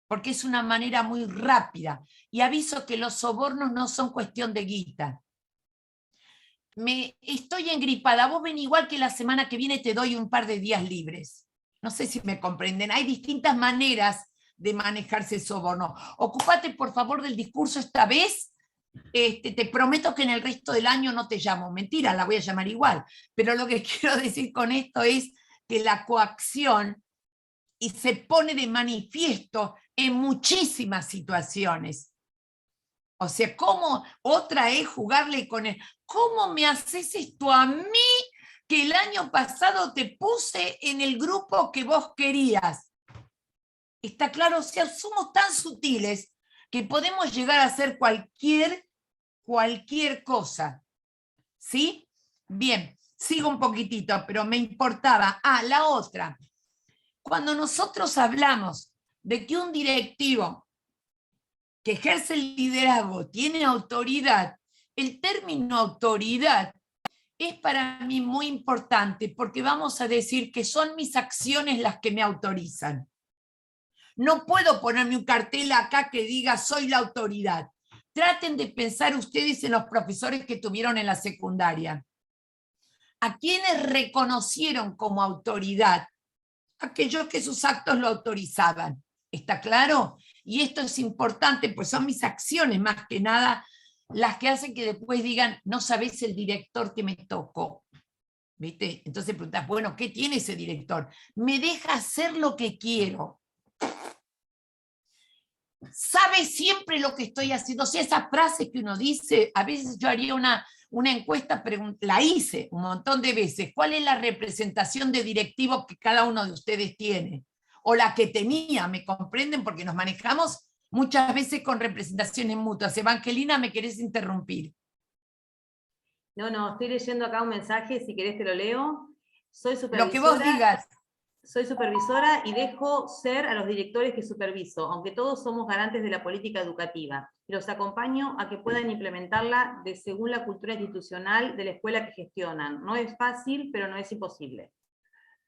Porque es una manera muy rápida. Y aviso que los sobornos no son cuestión de guita. Estoy engripada, vos ven igual que la semana que viene te doy un par de días libres. No sé si me comprenden. Hay distintas maneras de manejarse el soborno. Ocúpate por favor del discurso esta vez. Te prometo que en el resto del año no te llamo. Mentira, la voy a llamar igual. Pero lo que quiero decir con esto es que la coacción y se pone de manifiesto en muchísimas situaciones. O sea, ¿cómo? Otra es jugarle con él. ¿Cómo me haces esto a mí? que el año pasado te puse en el grupo que vos querías. ¿Está claro? O sea, somos tan sutiles que podemos llegar a hacer cualquier cosa. ¿Sí? Bien, sigo un poquitito, pero me importaba. La otra. Cuando nosotros hablamos de que un directivo que ejerce el liderazgo tiene autoridad, el término autoridad es para mí muy importante porque vamos a decir que son mis acciones las que me autorizan. No puedo ponerme un cartel acá que diga soy la autoridad. Traten de pensar ustedes en los profesores que tuvieron en la secundaria. ¿A quiénes reconocieron como autoridad? Aquellos que sus actos lo autorizaban. ¿Está claro? Y esto es importante, pues son mis acciones más que nada las que hacen que después digan, no sabés el director que me tocó. ¿Viste? Entonces preguntas, bueno, ¿qué tiene ese director? Me deja hacer lo que quiero. Sabe siempre lo que estoy haciendo. O sea, esas frases que uno dice, a veces yo haría una encuesta, la hice un montón de veces. ¿Cuál es la representación de directivos que cada uno de ustedes tiene? O la que tenía, ¿me comprenden? Porque nos manejamos muchas veces con representaciones mutuas. Evangelina, ¿me querés interrumpir? No, estoy leyendo acá un mensaje, si querés te lo leo. Soy supervisora. Lo que vos digas. Soy supervisora y dejo ser a los directores que superviso, aunque todos somos garantes de la política educativa. Y los acompaño a que puedan implementarla según la cultura institucional de la escuela que gestionan. No es fácil, pero no es imposible.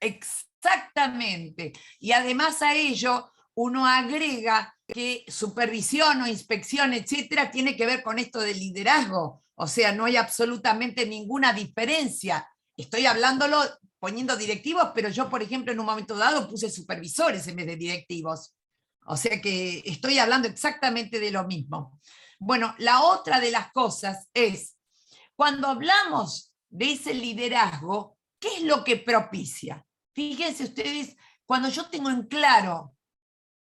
Exactamente. Y además a ello, uno agrega que supervisión o inspección, etcétera, tiene que ver con esto del liderazgo. O sea, no hay absolutamente ninguna diferencia. Estoy hablándolo poniendo directivos, pero yo, por ejemplo, en un momento dado puse supervisores en vez de directivos. O sea que estoy hablando exactamente de lo mismo. Bueno, la otra de las cosas es, cuando hablamos de ese liderazgo, ¿qué es lo que propicia? Fíjense ustedes, cuando yo tengo en claro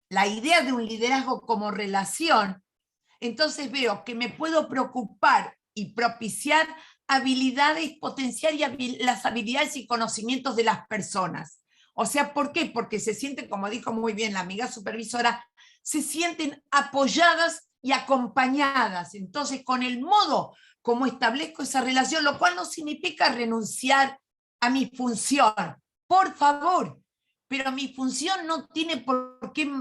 la idea de un liderazgo como relación, entonces veo que me puedo preocupar y propiciar habilidades, potenciar las habilidades y conocimientos de las personas. O sea, ¿por qué? Porque se sienten, como dijo muy bien la amiga supervisora, se sienten apoyadas y acompañadas. Entonces, con el modo como establezco esa relación, lo cual no significa renunciar a mi función, por favor, pero mi función no tiene por qué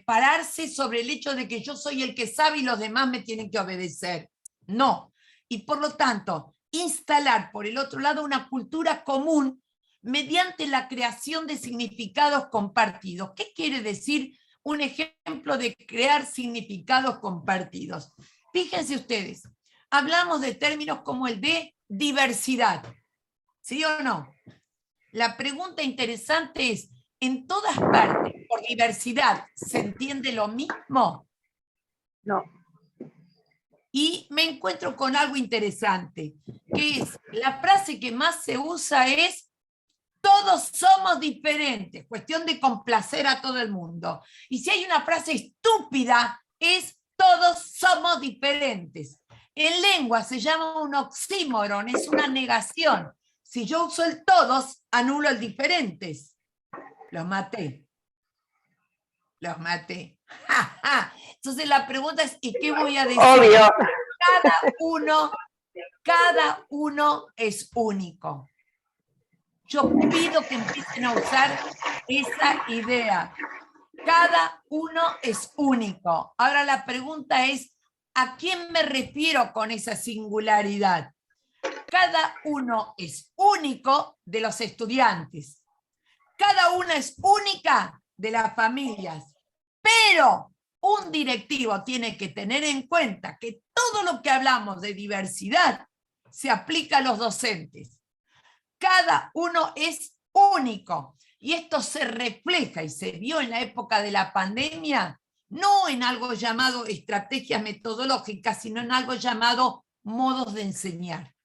pararse sobre el hecho de que yo soy el que sabe y los demás me tienen que obedecer. No. Y por lo tanto, instalar por el otro lado una cultura común mediante la creación de significados compartidos. ¿Qué quiere decir un ejemplo de crear significados compartidos? Fíjense ustedes, hablamos de términos como el de diversidad, ¿sí o no? La pregunta interesante es, ¿en todas partes por diversidad se entiende lo mismo? No. Y me encuentro con algo interesante, que es, la frase que más se usa es, todos somos diferentes, cuestión de complacer a todo el mundo. Y si hay una frase estúpida, es, todos somos diferentes. En lengua se llama un oxímoron, es una negación. Si yo uso el todos, anulo el diferentes. Los maté. Los maté. ¡Ja, ja! Entonces la pregunta es, ¿y qué voy a decir? Obvio. Cada uno es único. Yo pido que empiecen a usar esa idea. Cada uno es único. Ahora la pregunta es, ¿a quién me refiero con esa singularidad? Cada uno es único de los estudiantes. Cada una es única de las familias. Pero un directivo tiene que tener en cuenta que todo lo que hablamos de diversidad se aplica a los docentes. Cada uno es único. Y esto se refleja y se vio en la época de la pandemia, no en algo llamado estrategias metodológicas, sino en algo llamado modos de enseñar.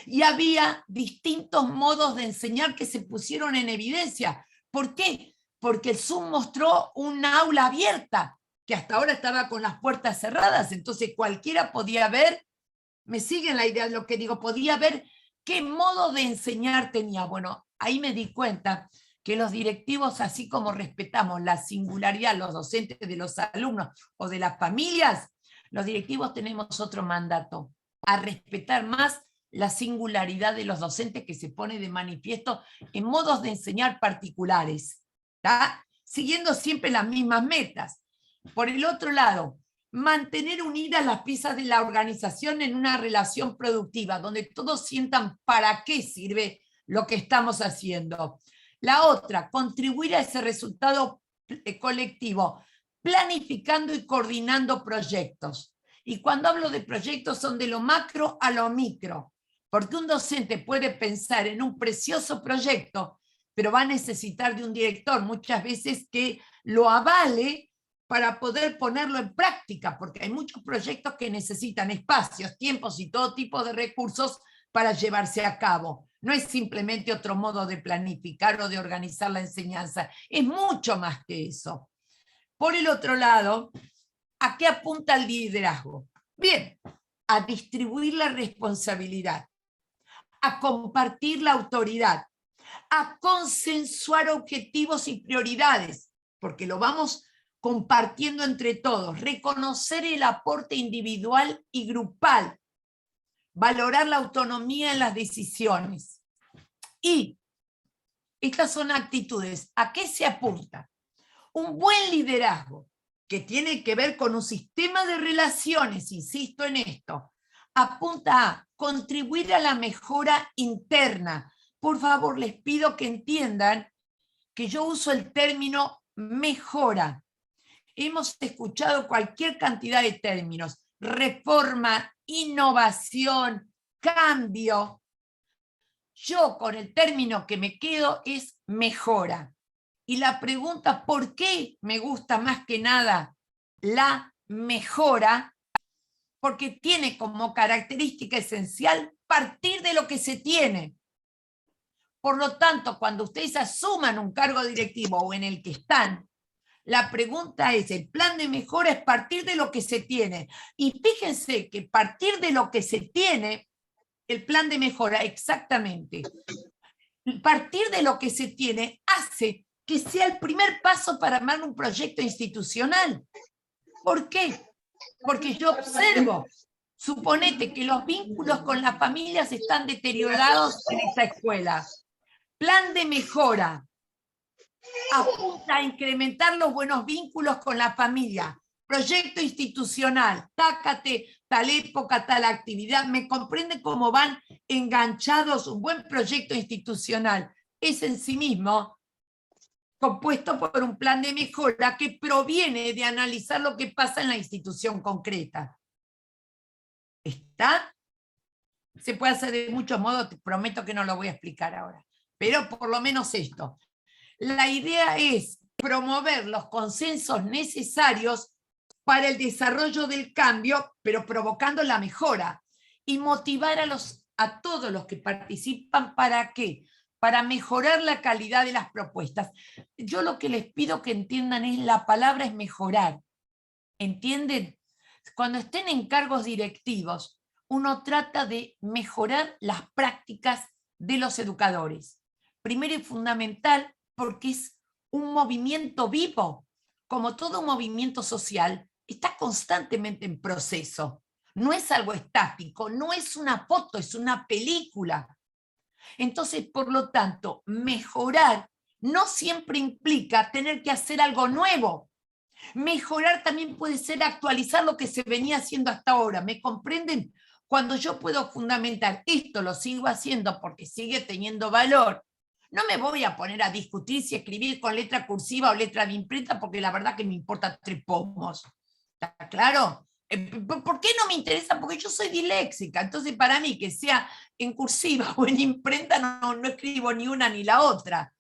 Y había distintos modos de enseñar que se pusieron en evidencia. ¿Por qué? Porque el Zoom mostró un aula abierta, que hasta ahora estaba con las puertas cerradas, entonces cualquiera podía ver, me siguen la idea de lo que digo, podía ver ¿Qué modo de enseñar tenía? Bueno, ahí me di cuenta que los directivos, así como respetamos la singularidad, los docentes de los alumnos o de las familias, los directivos tenemos otro mandato, a respetar más la singularidad de los docentes que se pone de manifiesto en modos de enseñar particulares, ¿tá? Siguiendo siempre las mismas metas. Por el otro lado, mantener unidas las piezas de la organización en una relación productiva, donde todos sientan para qué sirve lo que estamos haciendo. La otra, contribuir a ese resultado colectivo, planificando y coordinando proyectos. Y cuando hablo de proyectos son de lo macro a lo micro, porque un docente puede pensar en un precioso proyecto, pero va a necesitar de un director muchas veces que lo avale para poder ponerlo en práctica, porque hay muchos proyectos que necesitan espacios, tiempos y todo tipo de recursos para llevarse a cabo. No es simplemente otro modo de planificar o de organizar la enseñanza, es mucho más que eso. Por el otro lado, ¿a qué apunta el liderazgo? Bien, a distribuir la responsabilidad, a compartir la autoridad, a consensuar objetivos y prioridades, porque lo vamos compartiendo entre todos, reconocer el aporte individual y grupal, valorar la autonomía en las decisiones. Y estas son actitudes. ¿A qué se apunta? Un buen liderazgo, que tiene que ver con un sistema de relaciones, insisto en esto, apunta a contribuir a la mejora interna. Por favor, les pido que entiendan que yo uso el término mejora. Hemos escuchado cualquier cantidad de términos, reforma, innovación, cambio. Yo con el término que me quedo es mejora. Y la pregunta, ¿por qué me gusta más que nada la mejora? Porque tiene como característica esencial partir de lo que se tiene. Por lo tanto, cuando ustedes asuman un cargo directivo o en el que están, la pregunta es, el plan de mejora es partir de lo que se tiene. Y fíjense que partir de lo que se tiene, el plan de mejora, exactamente, partir de lo que se tiene hace que sea el primer paso para armar un proyecto institucional. ¿Por qué? Porque yo observo, suponete que los vínculos con las familias están deteriorados en esta escuela. Plan de mejora apunta a incrementar los buenos vínculos con la familia. Proyecto institucional, tácate, tal época, tal actividad. ¿Me comprende cómo van enganchados? Un buen proyecto institucional es en sí mismo compuesto por un plan de mejora que proviene de analizar lo que pasa en la institución concreta. ¿Está? Se puede hacer de muchos modos, te prometo que no lo voy a explicar ahora, pero por lo menos esto. La idea es promover los consensos necesarios para el desarrollo del cambio, pero provocando la mejora, y motivar a todos los que participan, ¿para qué? Para mejorar la calidad de las propuestas. Yo lo que les pido que entiendan es, la palabra es mejorar. ¿Entienden? Cuando estén en cargos directivos, uno trata de mejorar las prácticas de los educadores. Primero y fundamental, porque es un movimiento vivo. Como todo movimiento social, está constantemente en proceso. No es algo estático, no es una foto, es una película. Entonces, por lo tanto, mejorar no siempre implica tener que hacer algo nuevo. Mejorar también puede ser actualizar lo que se venía haciendo hasta ahora. ¿Me comprenden? Cuando yo puedo fundamentar esto, lo sigo haciendo porque sigue teniendo valor. No me voy a poner a discutir si escribir con letra cursiva o letra de imprenta, porque la verdad que me importa 3 pomos. ¿Está claro? ¿Por qué no me interesa? Porque yo soy disléxica, entonces para mí que sea en cursiva o en imprenta no escribo ni una ni la otra.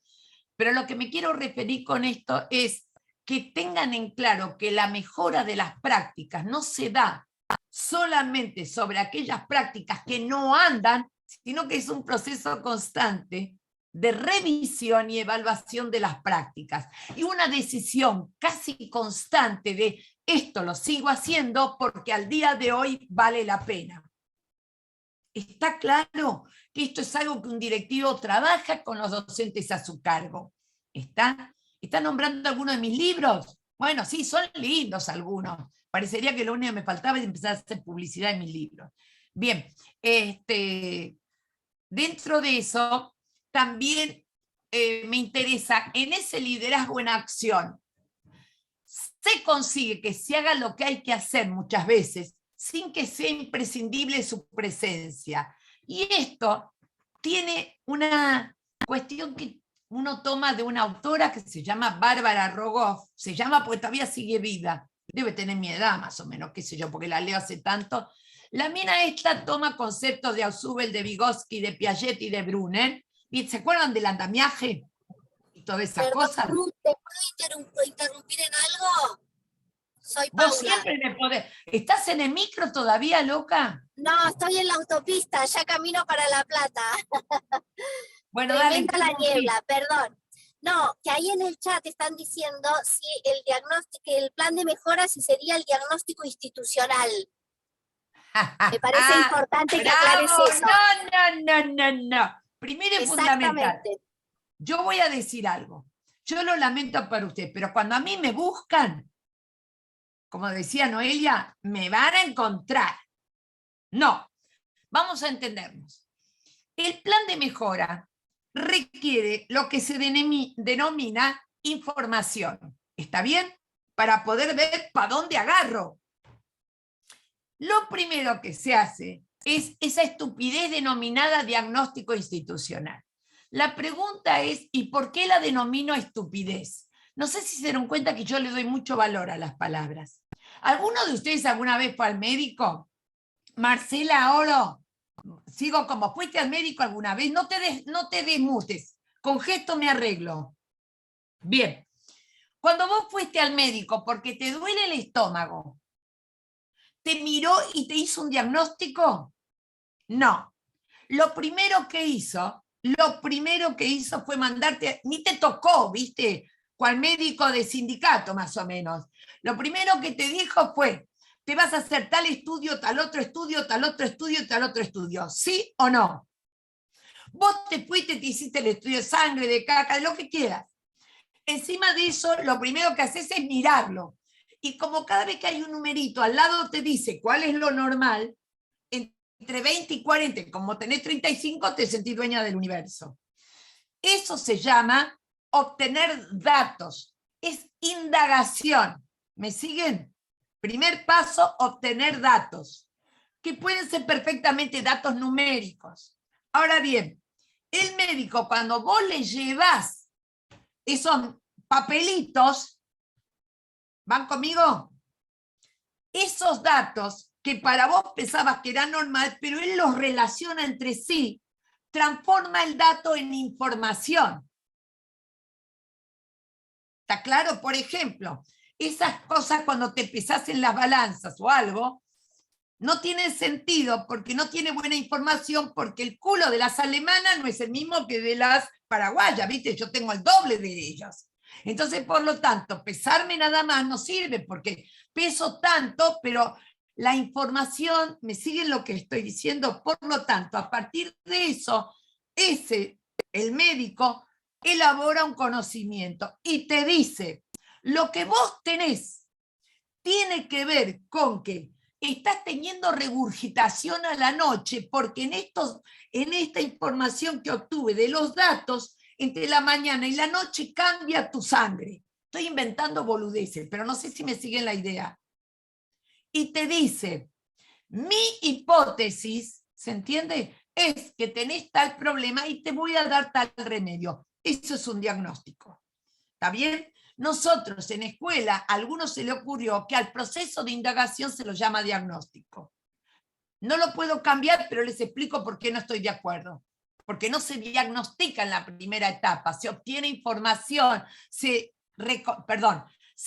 Pero lo que me quiero referir con esto es que tengan en claro que la mejora de las prácticas no se da solamente sobre aquellas prácticas que no andan, sino que es un proceso constante de revisión y evaluación de las prácticas, y una decisión casi constante de esto lo sigo haciendo porque al día de hoy vale la pena. Está claro que esto es algo que un directivo trabaja con los docentes a su cargo. ¿Está nombrando algunos de mis libros? Bueno, sí, son lindos algunos. Parecería que lo único que me faltaba es empezar a hacer publicidad en mis libros. Bien, dentro de eso, también me interesa en ese liderazgo en acción. Se consigue que se haga lo que hay que hacer muchas veces, sin que sea imprescindible su presencia. Y esto tiene una cuestión que uno toma de una autora que se llama Bárbara Rogoff, se llama porque todavía sigue viva, debe tener mi edad más o menos, qué sé yo, porque la leo hace tanto. La mina esta toma conceptos de Ausubel, de Vygotsky, de Piaget y de Brunner, y ¿se acuerdan del andamiaje? Y todas esas cosas. Ruth, ¿te puedo interrumpir en algo? Soy Paula. Vos siempre me podés. ¿Estás en el micro todavía, loca? No, estoy en la autopista, ya camino para La Plata. Bueno, dale. Tremenda la niebla, perdón. No, que ahí en el chat están diciendo si el diagnóstico, el plan de mejora, si sería el diagnóstico institucional. Me parece importante que aclares eso. No. Primero y fundamental. Yo voy a decir algo. Yo lo lamento para usted, pero cuando a mí me buscan, como decía Noelia, me van a encontrar. No, vamos a entendernos. El plan de mejora requiere lo que se denomina información. ¿Está bien? Para poder ver para dónde agarro. Lo primero que se hace es esa estupidez denominada diagnóstico institucional. La pregunta es, ¿y por qué la denomino estupidez? No sé si se dieron cuenta que yo le doy mucho valor a las palabras. ¿Alguno de ustedes alguna vez fue al médico? Marcela Oro, sigo como, ¿fuiste al médico alguna vez? No te desmutes, con gesto me arreglo. Bien, cuando vos fuiste al médico porque te duele el estómago, ¿te miró y te hizo un diagnóstico? No. Lo primero que hizo fue mandarte, ni te tocó, ¿viste? Cual médico de sindicato, más o menos. Lo primero que te dijo fue, te vas a hacer tal estudio, tal otro estudio, tal otro estudio, tal otro estudio. ¿Sí o no? Vos te fuiste, te hiciste el estudio de sangre, de caca, de lo que quieras. Encima de eso, lo primero que haces es mirarlo. Y como cada vez que hay un numerito al lado te dice cuál es lo normal, entre 20 y 40, como tenés 35, te sentís dueña del universo. Eso se llama obtener datos. Es indagación. ¿Me siguen? Primer paso, obtener datos, que pueden ser perfectamente datos numéricos. Ahora bien, el médico, cuando vos le llevas esos papelitos, ¿van conmigo? Esos datos que para vos pensabas que era normal, pero él los relaciona entre sí, transforma el dato en información. ¿Está claro? Por ejemplo, esas cosas cuando te pesás en las balanzas o algo, no tienen sentido porque no tiene buena información, porque el culo de las alemanas no es el mismo que de las paraguayas, ¿viste? Yo tengo el doble de ellas. Entonces, por lo tanto, pesarme nada más no sirve porque peso tanto, pero la información, ¿me siguen lo que estoy diciendo? Por lo tanto, a partir de eso, el médico elabora un conocimiento y te dice, lo que vos tenés tiene que ver con que estás teniendo regurgitación a la noche, porque en esta información que obtuve de los datos, entre la mañana y la noche cambia tu sangre. Estoy inventando boludeces, pero no sé si me siguen la idea. Y te dice, mi hipótesis, ¿se entiende? Es que tenés tal problema y te voy a dar tal remedio. Eso es un diagnóstico. ¿Está bien? Nosotros en escuela, a algunos se le ocurrió que al proceso de indagación se lo llama diagnóstico. No lo puedo cambiar, pero les explico por qué no estoy de acuerdo. Porque no se diagnostica en la primera etapa, se obtiene información, se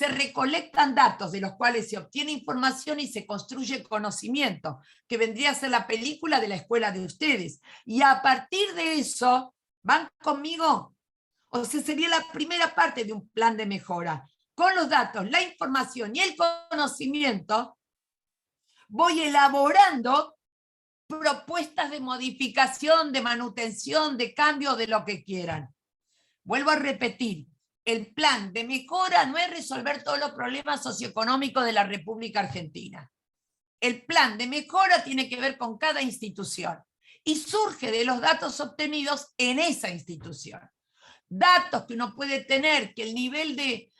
recolectan datos de los cuales se obtiene información y se construye conocimiento, que vendría a ser la película de la escuela de ustedes. Y a partir de eso, ¿van conmigo? O sea, sería la primera parte de un plan de mejora. Con los datos, la información y el conocimiento, voy elaborando propuestas de modificación, de manutención, de cambio, de lo que quieran. Vuelvo a repetir, el plan de mejora no es resolver todos los problemas socioeconómicos de la República Argentina. El plan de mejora tiene que ver con cada institución y surge de los datos obtenidos en esa institución. Datos que uno puede tener, que el nivel de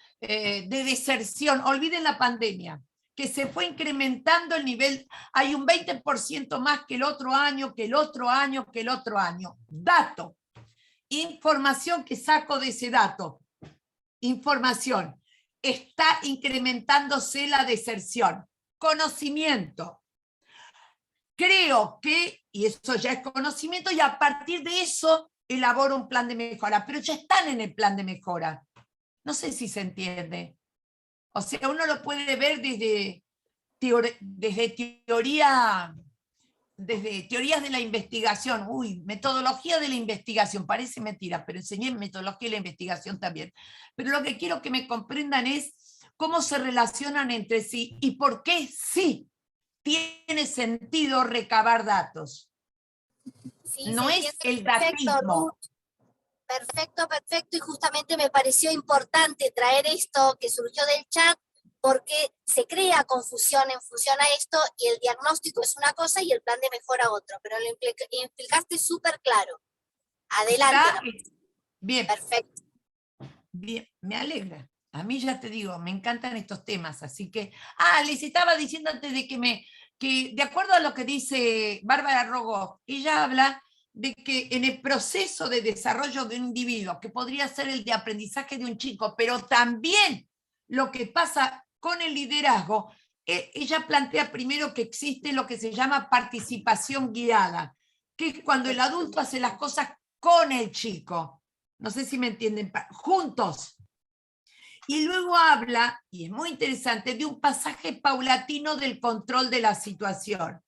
deserción, olviden la pandemia, que se fue incrementando el nivel, hay un 20% más que el otro año, que el otro año, que el otro año. Dato, información que saco de ese dato, información, está incrementándose la deserción. Conocimiento. Creo que, y eso ya es conocimiento, y a partir de eso elaboro un plan de mejora, pero ya están en el plan de mejora. No sé si se entiende. O sea, uno lo puede ver desde teorías de la investigación. Uy, metodología de la investigación, parece mentira, pero enseñé metodología de la investigación también. Pero lo que quiero que me comprendan es cómo se relacionan entre sí y por qué sí tiene sentido recabar datos. Sí, No se es entiende el perfecto, datismo. Ruth. Perfecto, perfecto, y justamente me pareció importante traer esto que surgió del chat, porque se crea confusión en función a esto, y el diagnóstico es una cosa y el plan de mejora otro, pero lo implicaste súper claro. Adelante. ¿Está? Bien. Perfecto. Bien, me alegra. A mí ya te digo, me encantan estos temas, así que... les estaba diciendo antes de que de acuerdo a lo que dice Bárbara Rogo, ella habla de que en el proceso de desarrollo de un individuo, que podría ser el de aprendizaje de un chico, pero también lo que pasa con el liderazgo, ella plantea primero que existe lo que se llama participación guiada, que es cuando el adulto hace las cosas con el chico. No sé si me entienden, juntos. Y luego habla, y es muy interesante, de un pasaje paulatino del control de la situación.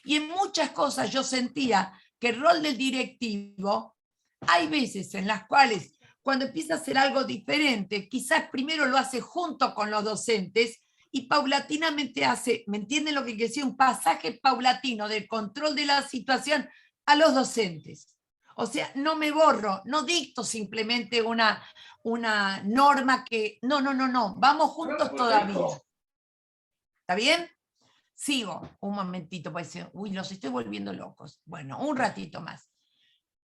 Y en muchas cosas yo sentía que el rol del directivo, hay veces en las cuales cuando empieza a hacer algo diferente, quizás primero lo hace junto con los docentes y paulatinamente hace, ¿me entienden lo que quiere decir? Un pasaje paulatino del control de la situación a los docentes. O sea, no me borro, no dicto simplemente una norma que, no, vamos juntos todavía. ¿Está bien? Sigo, un momentito, puede ser, uy, los estoy volviendo locos. Bueno, un ratito más.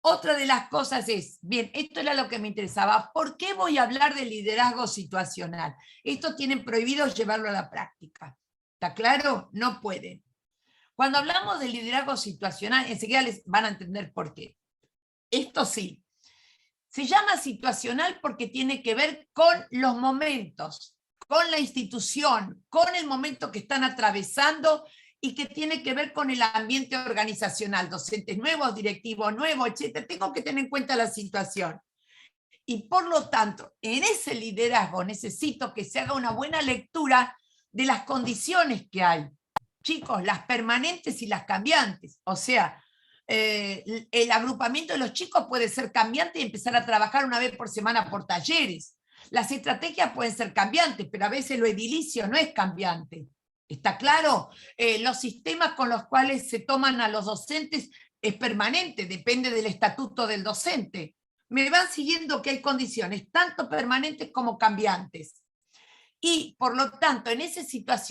Otra de las cosas es, bien, esto era lo que me interesaba, ¿por qué voy a hablar de liderazgo situacional? Esto tienen prohibido llevarlo a la práctica. ¿Está claro? No pueden. Cuando hablamos de liderazgo situacional, enseguida les van a entender por qué. Esto sí, se llama situacional porque tiene que ver con los momentos, con la institución, con el momento que están atravesando y que tiene que ver con el ambiente organizacional, docentes nuevos, directivos nuevos, etc. Tengo que tener en cuenta la situación. Y por lo tanto, en ese liderazgo necesito que se haga una buena lectura de las condiciones que hay. Chicos, las permanentes y las cambiantes. O sea, el agrupamiento de los chicos puede ser cambiante y empezar a trabajar una vez por semana por talleres. Las estrategias pueden ser cambiantes, pero a veces lo edilicio no es cambiante. ¿Está claro? Los sistemas con los cuales se toman a los docentes es permanente, depende del estatuto del docente. Me van siguiendo que hay condiciones, tanto permanentes como cambiantes. Y, por lo tanto, en ese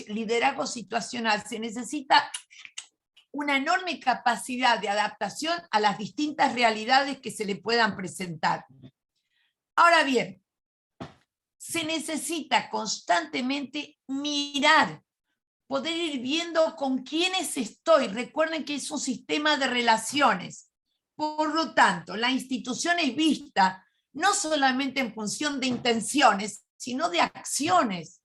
liderazgo situacional se necesita una enorme capacidad de adaptación a las distintas realidades que se le puedan presentar. Ahora bien, se necesita constantemente mirar, poder ir viendo con quiénes estoy. Recuerden que es un sistema de relaciones. Por lo tanto, la institución es vista no solamente en función de intenciones, sino de acciones.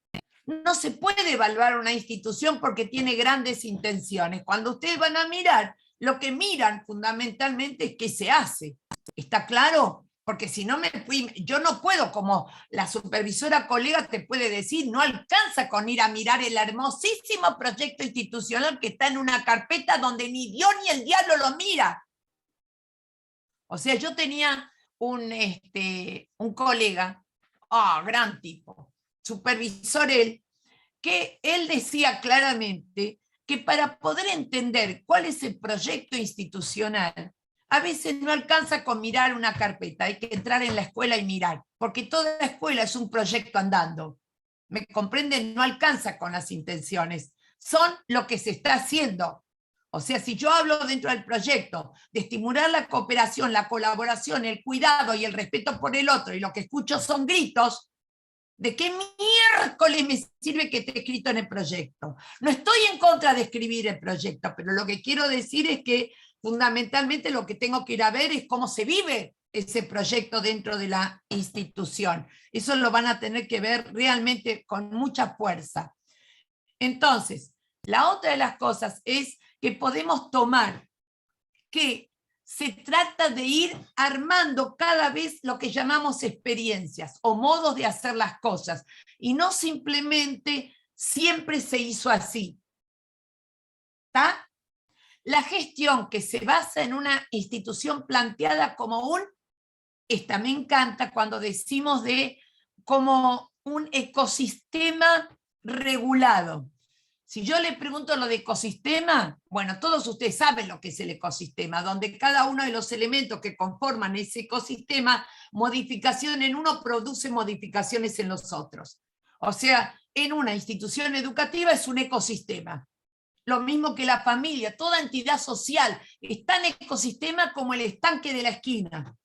No se puede evaluar una institución porque tiene grandes intenciones. Cuando ustedes van a mirar, lo que miran fundamentalmente es qué se hace. ¿Está claro? Porque si no yo no puedo, como la supervisora colega te puede decir, no alcanza con ir a mirar el hermosísimo proyecto institucional que está en una carpeta donde ni Dios ni el diablo lo mira. O sea, yo tenía un colega, gran tipo, supervisor él, que él decía claramente que para poder entender cuál es el proyecto institucional, a veces no alcanza con mirar una carpeta, hay que entrar en la escuela y mirar, porque toda escuela es un proyecto andando. ¿Me comprenden? No alcanza con las intenciones, son lo que se está haciendo. O sea, si yo hablo dentro del proyecto de estimular la cooperación, la colaboración, el cuidado y el respeto por el otro, y lo que escucho son gritos, ¿de qué miércoles me sirve que esté escrito en el proyecto? No estoy en contra de escribir el proyecto, pero lo que quiero decir es que fundamentalmente lo que tengo que ir a ver es cómo se vive ese proyecto dentro de la institución. Eso lo van a tener que ver realmente con mucha fuerza. Entonces, la otra de las cosas es que podemos tomar que se trata de ir armando cada vez lo que llamamos experiencias o modos de hacer las cosas, y no simplemente siempre se hizo así. ¿Está? La gestión que se basa en una institución planteada como esta me encanta cuando decimos de como un ecosistema regulado. Si yo le pregunto lo de ecosistema, bueno, todos ustedes saben lo que es el ecosistema, donde cada uno de los elementos que conforman ese ecosistema, modificación en uno produce modificaciones en los otros. O sea, en una institución educativa es un ecosistema. Lo mismo que la familia, toda entidad social es tan ecosistema como el estanque de la esquina.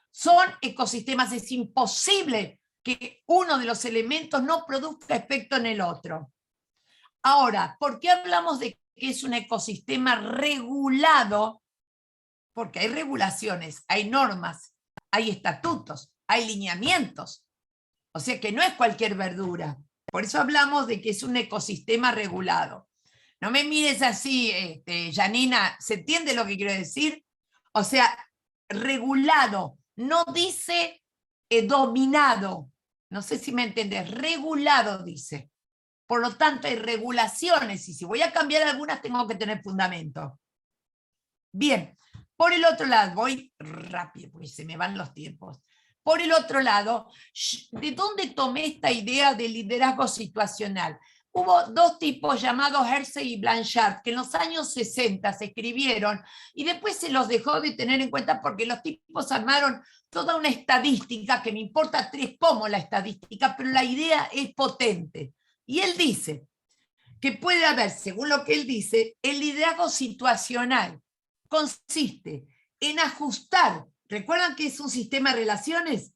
Son ecosistemas, es imposible que uno de los elementos no produzca efecto en el otro. Ahora, ¿por qué hablamos de que es un ecosistema regulado? Porque hay regulaciones, hay normas, hay estatutos, hay lineamientos. O sea que no es cualquier verdura. Por eso hablamos de que es un ecosistema regulado. No me mires así, Janina, ¿se entiende lo que quiero decir? O sea, regulado, no dice dominado. No sé si me entendés, regulado dice. Por lo tanto, hay regulaciones, y si voy a cambiar algunas, tengo que tener fundamento. Bien, por el otro lado, voy rápido, porque se me van los tiempos. Por el otro lado, ¿de dónde tomé esta idea de liderazgo situacional? Hubo dos tipos llamados Hersey y Blanchard, que en los años 60 se escribieron, y después se los dejó de tener en cuenta porque los tipos armaron toda una estadística, que me importa tres pomos la estadística, pero la idea es potente. Y él dice que puede haber, según lo que él dice, el liderazgo situacional consiste en ajustar, ¿recuerdan que es un sistema de relaciones?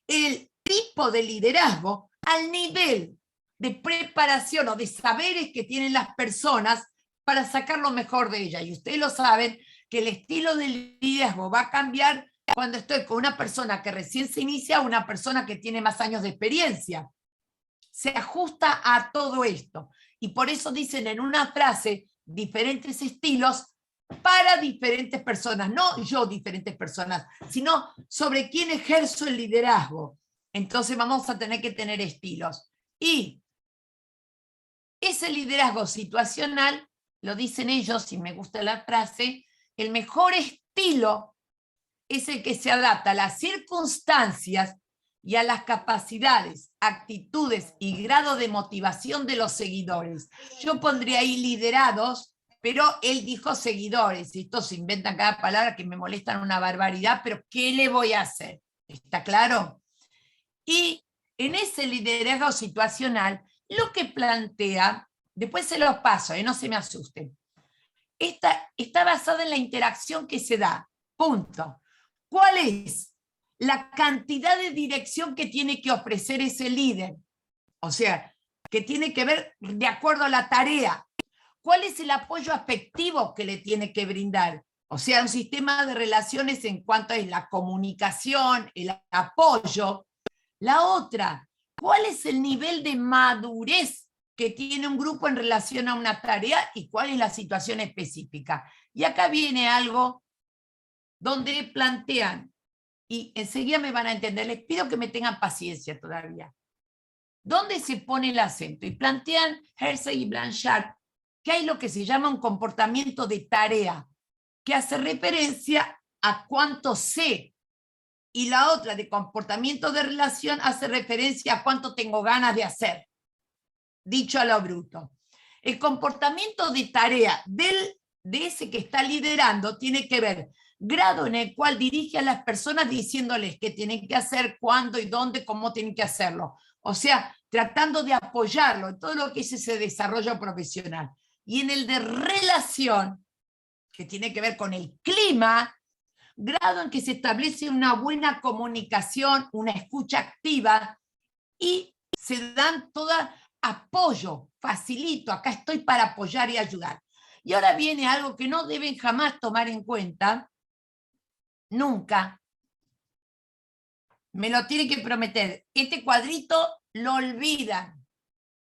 El tipo de liderazgo al nivel de preparación o de saberes que tienen las personas para sacar lo mejor de ellas. Y ustedes lo saben, que el estilo de liderazgo va a cambiar cuando estoy con una persona que recién se inicia o una persona que tiene más años de experiencia. Se ajusta a todo esto. Y por eso dicen en una frase diferentes estilos para diferentes personas, no yo diferentes personas, sino sobre quién ejerzo el liderazgo. Entonces vamos a tener que tener estilos. Y ese liderazgo situacional, lo dicen ellos, y me gusta la frase, el mejor estilo es el que se adapta a las circunstancias y a las capacidades, actitudes y grado de motivación de los seguidores. Yo pondría ahí liderados, pero él dijo seguidores. Estos se inventan cada palabra que me molestan una barbaridad, pero ¿qué le voy a hacer? ¿Está claro? Y en ese liderazgo situacional, lo que plantea, después se los paso, no se me asusten, está basada en la interacción que se da. Punto. ¿Cuál es la cantidad de dirección que tiene que ofrecer ese líder? O sea, que tiene que ver de acuerdo a la tarea. ¿Cuál es el apoyo afectivo que le tiene que brindar? O sea, un sistema de relaciones en cuanto a la comunicación, el apoyo. La otra, ¿cuál es el nivel de madurez que tiene un grupo en relación a una tarea y cuál es la situación específica? Y acá viene algo donde plantean, y enseguida me van a entender, les pido que me tengan paciencia todavía. ¿Dónde se pone el acento? Y plantean Hersey y Blanchard que hay lo que se llama un comportamiento de tarea, que hace referencia a cuánto sé, y la otra de comportamiento de relación hace referencia a cuánto tengo ganas de hacer, dicho a lo bruto. El comportamiento de tarea de ese que está liderando tiene que ver grado en el cual dirige a las personas diciéndoles qué tienen que hacer, cuándo y dónde, cómo tienen que hacerlo. O sea, tratando de apoyarlo en todo lo que es ese desarrollo profesional. Y en el de relación, que tiene que ver con el clima, grado en que se establece una buena comunicación, una escucha activa, y se dan todo apoyo, facilito, acá estoy para apoyar y ayudar. Y ahora viene algo que no deben jamás tomar en cuenta, nunca. Me lo tienen que prometer. Este cuadrito lo olvidan.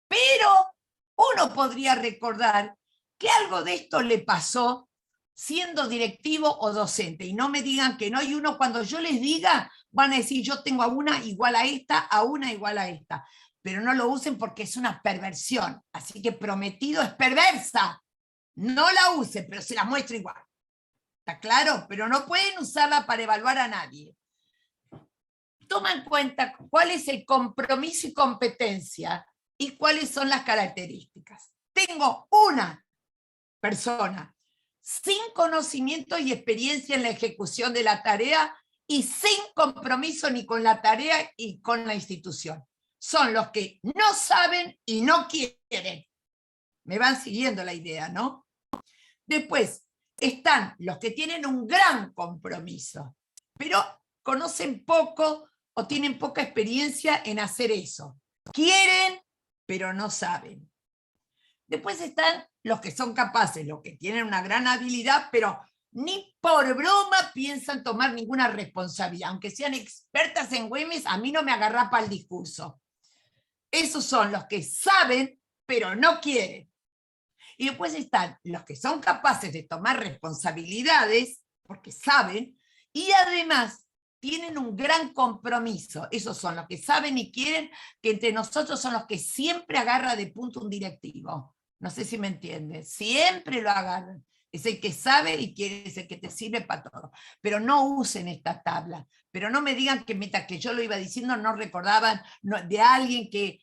Pero uno podría recordar que algo de esto le pasó siendo directivo o docente. Y no me digan que no. Y uno cuando yo les diga, van a decir, yo tengo a una igual a esta, a una igual a esta. Pero no lo usen porque es una perversión. Así que prometido es perversa. No la usen, pero se la muestro igual. ¿Está claro? Pero no pueden usarla para evaluar a nadie. Toma en cuenta cuál es el compromiso y competencia y cuáles son las características. Tengo una persona sin conocimiento y experiencia en la ejecución de la tarea y sin compromiso ni con la tarea y con la institución. Son los que no saben y no quieren. Me van siguiendo la idea, ¿no? Después están los que tienen un gran compromiso, pero conocen poco o tienen poca experiencia en hacer eso. Quieren, pero no saben. Después están los que son capaces, los que tienen una gran habilidad, pero ni por broma piensan tomar ninguna responsabilidad. Aunque sean expertas en Güemes, a mí no me agarra para el discurso. Esos son los que saben, pero no quieren. Y después están los que son capaces de tomar responsabilidades, porque saben, y además tienen un gran compromiso. Esos son los que saben y quieren, que entre nosotros son los que siempre agarra de punto un directivo. No sé si me entienden. Siempre lo agarran. Es el que sabe y quiere, es el que te sirve para todo. Pero no usen esta tabla. Pero no me digan que mientras que yo lo iba diciendo no recordaban de alguien que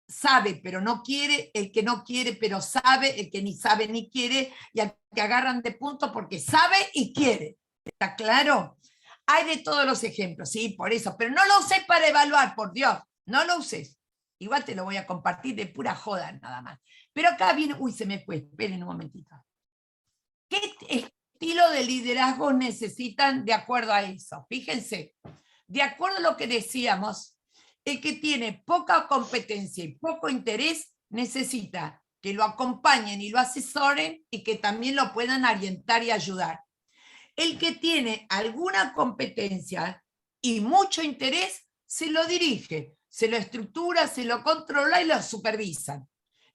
sabe pero no quiere, el que no quiere pero sabe, el que ni sabe ni quiere, y al que agarran de punto porque sabe y quiere. ¿Está claro? Hay de todos los ejemplos, sí, por eso, pero no lo usé para evaluar, por Dios, no lo uses. Igual te lo voy a compartir de pura joda nada más. Pero acá viene, uy, se me fue, esperen un momentito. ¿Qué estilo de liderazgo necesitan de acuerdo a eso? Fíjense, de acuerdo a lo que decíamos, el que tiene poca competencia y poco interés necesita que lo acompañen y lo asesoren y que también lo puedan orientar y ayudar. El que tiene alguna competencia y mucho interés, se lo dirige, se lo estructura, se lo controla y lo supervisa.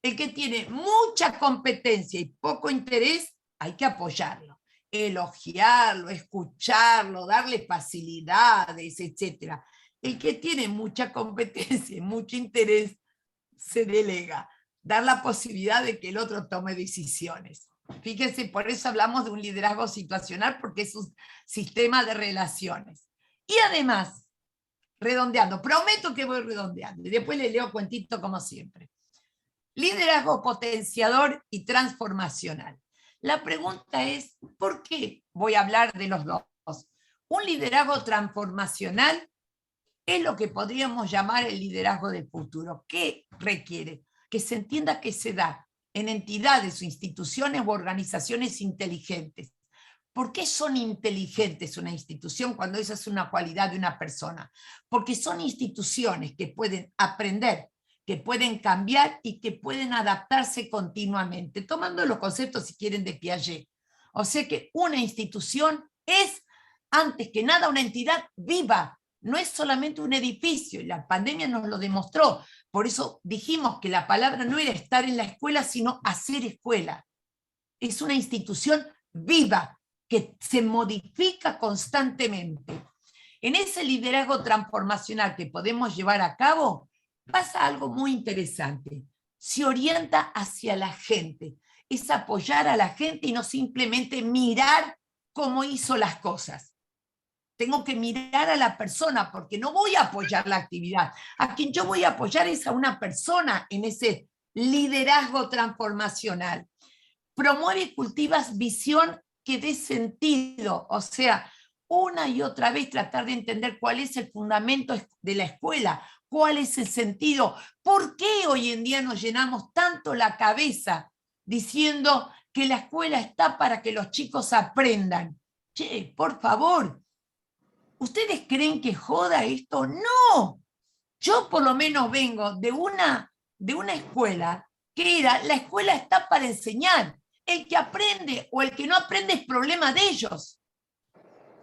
El que tiene mucha competencia y poco interés, hay que apoyarlo, elogiarlo, escucharlo, darle facilidades, etc. El que tiene mucha competencia y mucho interés, se delega, dar la posibilidad de que el otro tome decisiones. Fíjense, por eso hablamos de un liderazgo situacional, porque es un sistema de relaciones. Y además, redondeando, prometo que voy redondeando, y después les leo cuentito como siempre. Liderazgo potenciador y transformacional. La pregunta es, ¿por qué voy a hablar de los dos? Un liderazgo transformacional es lo que podríamos llamar el liderazgo del futuro. ¿Qué requiere? Que se entienda que se da en entidades o instituciones u organizaciones inteligentes. ¿Por qué son inteligentes una institución cuando esa es una cualidad de una persona? Porque son instituciones que pueden aprender, que pueden cambiar y que pueden adaptarse continuamente, tomando los conceptos, si quieren, de Piaget. O sea que una institución es, antes que nada, una entidad viva. No es solamente un edificio, y la pandemia nos lo demostró. Por eso dijimos que la palabra no era estar en la escuela, sino hacer escuela. Es una institución viva, que se modifica constantemente. En ese liderazgo transformacional que podemos llevar a cabo, pasa algo muy interesante. Se orienta hacia la gente. Es apoyar a la gente y no simplemente mirar cómo hizo las cosas. Tengo que mirar a la persona, porque no voy a apoyar la actividad. A quien yo voy a apoyar es a una persona en ese liderazgo transformacional. Promueve y cultiva visión que dé sentido, o sea, una y otra vez tratar de entender cuál es el fundamento de la escuela, cuál es el sentido, por qué hoy en día nos llenamos tanto la cabeza diciendo que la escuela está para que los chicos aprendan. Che, por favor, ¿ustedes creen que joda esto? ¡No! Yo por lo menos vengo de una escuela que era, la escuela está para enseñar. El que aprende o el que no aprende es problema de ellos.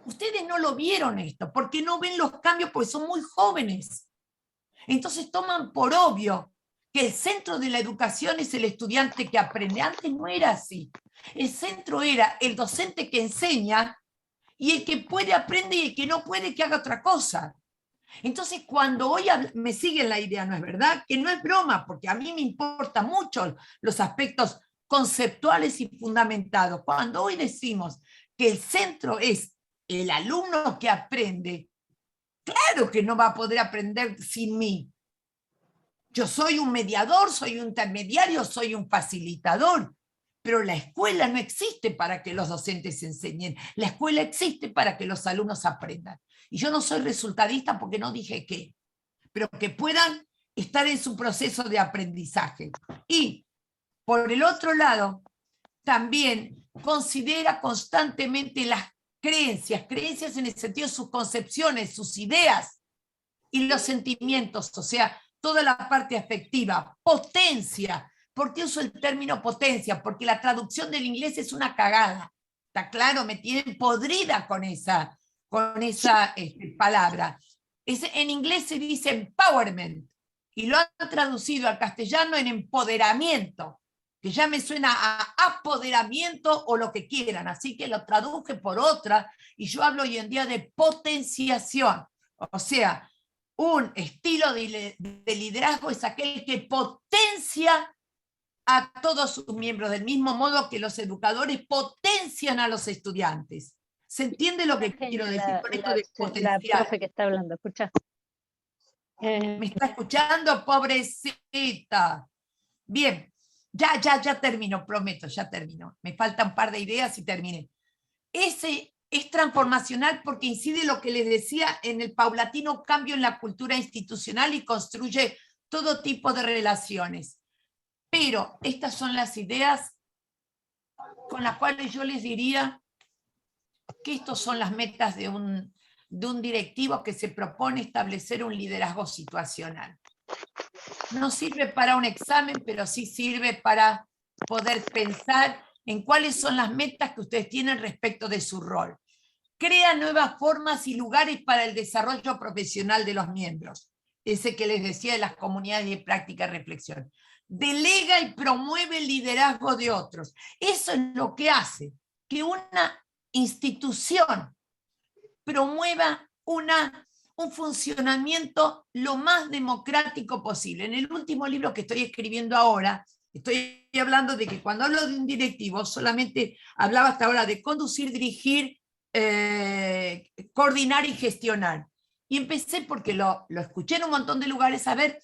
Ustedes no lo vieron esto, porque no ven los cambios, porque son muy jóvenes. Entonces toman por obvio que el centro de la educación es el estudiante que aprende. Antes no era así. El centro era el docente que enseña, y el que puede aprende, y el que no puede que haga otra cosa. Entonces, cuando hoy me siguen la idea, ¿no es verdad? Que no es broma, porque a mí me importan mucho los aspectos conceptuales y fundamentados. Cuando hoy decimos que el centro es el alumno que aprende, claro que no va a poder aprender sin mí. Yo soy un mediador, soy un intermediario, soy un facilitador, pero la escuela no existe para que los docentes enseñen. La escuela existe para que los alumnos aprendan. Y yo no soy resultadista porque no dije qué, pero que puedan estar en su proceso de aprendizaje. Y, por el otro lado, también considera constantemente las creencias en el sentido de sus concepciones, sus ideas y los sentimientos, o sea, toda la parte afectiva, potencia. ¿Por qué uso el término potencia? Porque la traducción del inglés es una cagada. ¿Está claro? Me tienen podrida con esa palabra. En inglés se dice empowerment, y lo han traducido al castellano en empoderamiento, que ya me suena a apoderamiento o lo que quieran, así que lo traduje por otra, y yo hablo hoy en día de potenciación, o sea, un estilo de liderazgo es aquel que potencia a todos sus miembros, del mismo modo que los educadores potencian a los estudiantes. ¿Se entiende lo que quiero decir con esto de potenciar? La profe que está hablando, escucha. ¿Me está escuchando, pobrecita? Bien, ya termino, prometo, ya termino. Me faltan un par de ideas y terminé. Ese es transformacional porque incide lo que les decía en el paulatino cambio en la cultura institucional y construye todo tipo de relaciones. Pero estas son las ideas con las cuales yo les diría que estas son las metas de un directivo que se propone establecer un liderazgo situacional. No sirve para un examen, pero sí sirve para poder pensar en cuáles son las metas que ustedes tienen respecto de su rol. Crea nuevas formas y lugares para el desarrollo profesional de los miembros. Ese que les decía de las comunidades de práctica y reflexión. Delega y promueve el liderazgo de otros. Eso es lo que hace que una institución promueva un funcionamiento lo más democrático posible. En el último libro que estoy escribiendo ahora, estoy hablando de que cuando hablo de un directivo, solamente hablaba hasta ahora de conducir, dirigir, coordinar y gestionar. Y empecé porque lo escuché en un montón de lugares, a ver,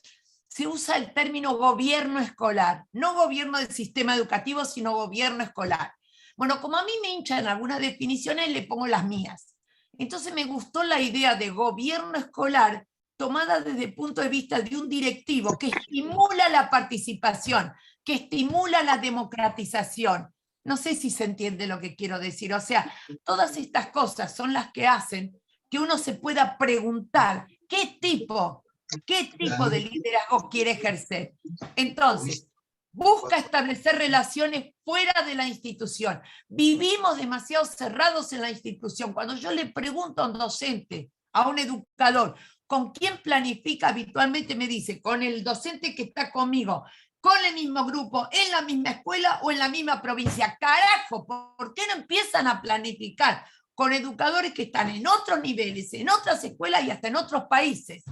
se usa el término gobierno escolar, no gobierno del sistema educativo, sino gobierno escolar. Bueno, como a mí me hinchan algunas definiciones, le pongo las mías. Entonces me gustó la idea de gobierno escolar tomada desde el punto de vista de un directivo que estimula la participación, que estimula la democratización. No sé si se entiende lo que quiero decir. O sea, todas estas cosas son las que hacen que uno se pueda preguntar qué tipo de liderazgo quiere ejercer. Entonces, busca establecer relaciones fuera de la institución. Vivimos demasiado cerrados en la institución. Cuando yo le pregunto a un docente, a un educador, ¿con quién planifica habitualmente? Me dice, con el docente que está conmigo, con el mismo grupo, en la misma escuela o en la misma provincia. Carajo, ¿por qué no empiezan a planificar con educadores que están en otros niveles, en otras escuelas y hasta en otros países?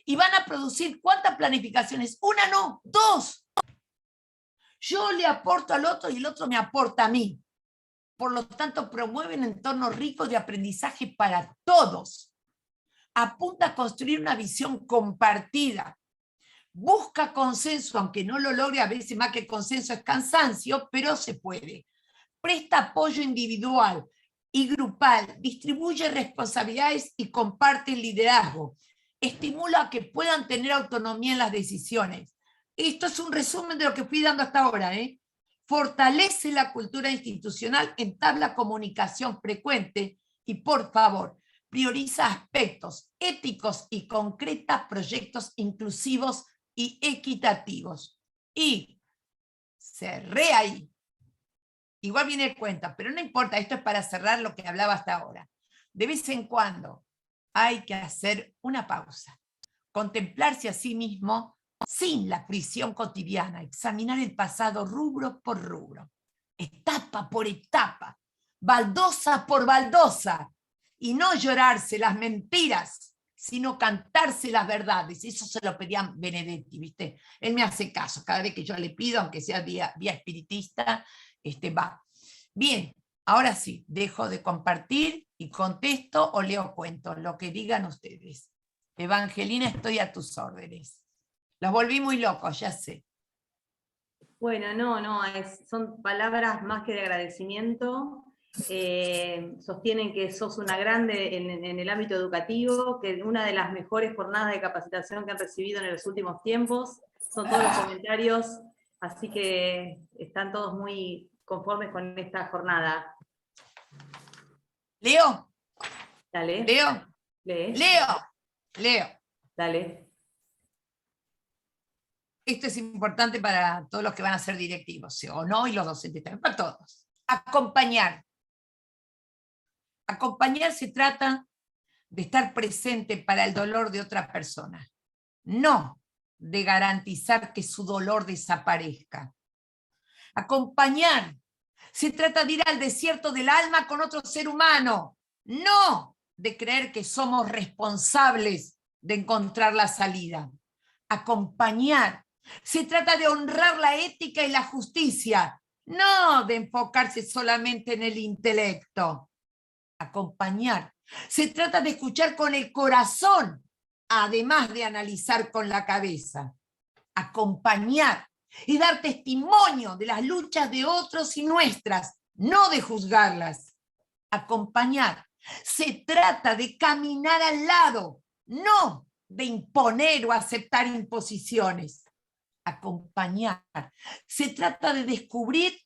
Y van a producir ¿cuántas planificaciones? Una no, dos. Yo le aporto al otro y el otro me aporta a mí. Por lo tanto, promueven entornos ricos de aprendizaje para todos. Apunta a construir una visión compartida. busca consenso, aunque no lo logre, a veces más que consenso es cansancio, pero se puede. Presta apoyo individual y grupal, distribuye responsabilidades y comparte el liderazgo. Estimula a que puedan tener autonomía en las decisiones. Esto es un resumen de lo que fui dando hasta ahora, ¿eh? Fortalece la cultura institucional, entabla comunicación frecuente y, por favor, prioriza aspectos éticos y concreta proyectos inclusivos y equitativos. Y cerré ahí. Igual viene el cuento, pero no importa, esto es para cerrar lo que hablaba hasta ahora. De vez en cuando hay que hacer una pausa, contemplarse a sí mismo sin la prisión cotidiana, examinar el pasado rubro por rubro, etapa por etapa, baldosa por baldosa, y no llorarse las mentiras, sino cantarse las verdades. Eso se lo pedía Benedetti, ¿viste? Él me hace caso, cada vez que yo le pido, aunque sea vía espiritista, va. Bien, ahora sí, dejo de compartir y contesto o leo cuentos, lo que digan ustedes. Evangelina, estoy a tus órdenes. Los volví muy locos, ya sé. Bueno, no, son palabras más que de agradecimiento. Sostienen que sos una grande en el ámbito educativo, que una de las mejores jornadas de capacitación que han recibido en los últimos tiempos. Son todos los comentarios, así que están todos muy conformes con esta jornada. ¿Leo? Dale. ¿Leo? Lee. Leo. Dale. Esto es importante para todos los que van a ser directivos, o no, y los docentes también, para todos. Acompañar. Acompañar se trata de estar presente para el dolor de otra persona, no de garantizar que su dolor desaparezca. Acompañar se trata de ir al desierto del alma con otro ser humano, no de creer que somos responsables de encontrar la salida. Acompañar se trata de honrar la ética y la justicia, no de enfocarse solamente en el intelecto. Acompañar se trata de escuchar con el corazón, además de analizar con la cabeza. Acompañar y dar testimonio de las luchas de otros y nuestras, no de juzgarlas. Acompañar se trata de caminar al lado, no de imponer o aceptar imposiciones. Acompañar se trata de descubrir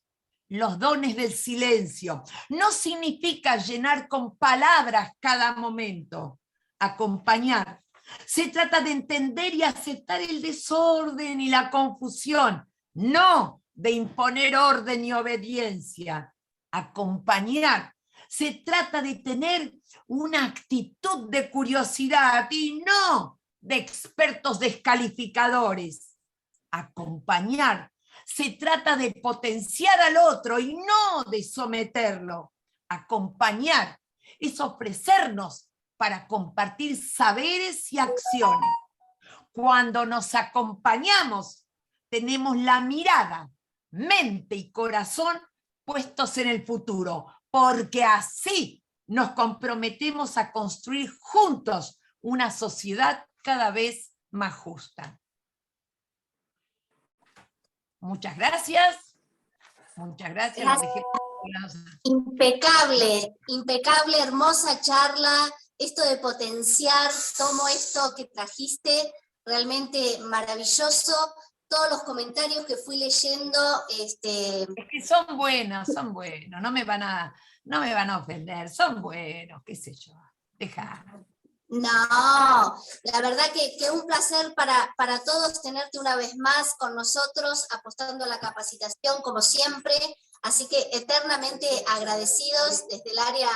los dones del silencio. No significa llenar con palabras cada momento. Acompañar se trata de entender y aceptar el desorden y la confusión, no de imponer orden y obediencia. Acompañar se trata de tener una actitud de curiosidad y no de expertos descalificadores. Acompañar se trata de potenciar al otro y no de someterlo. Acompañar es ofrecernos para compartir saberes y acciones. Cuando nos acompañamos, tenemos la mirada, mente y corazón puestos en el futuro, porque así nos comprometemos a construir juntos una sociedad cada vez más justa. Muchas gracias. Muchas gracias. Impecable, impecable, hermosa charla. Esto de potenciar, tomo esto que trajiste, realmente maravilloso. Todos los comentarios que fui leyendo. Es que son buenos, no me van a ofender, son buenos, qué sé yo. Deja. No, la verdad que un placer para todos tenerte una vez más con nosotros, apostando a la capacitación como siempre. Así que eternamente agradecidos desde el área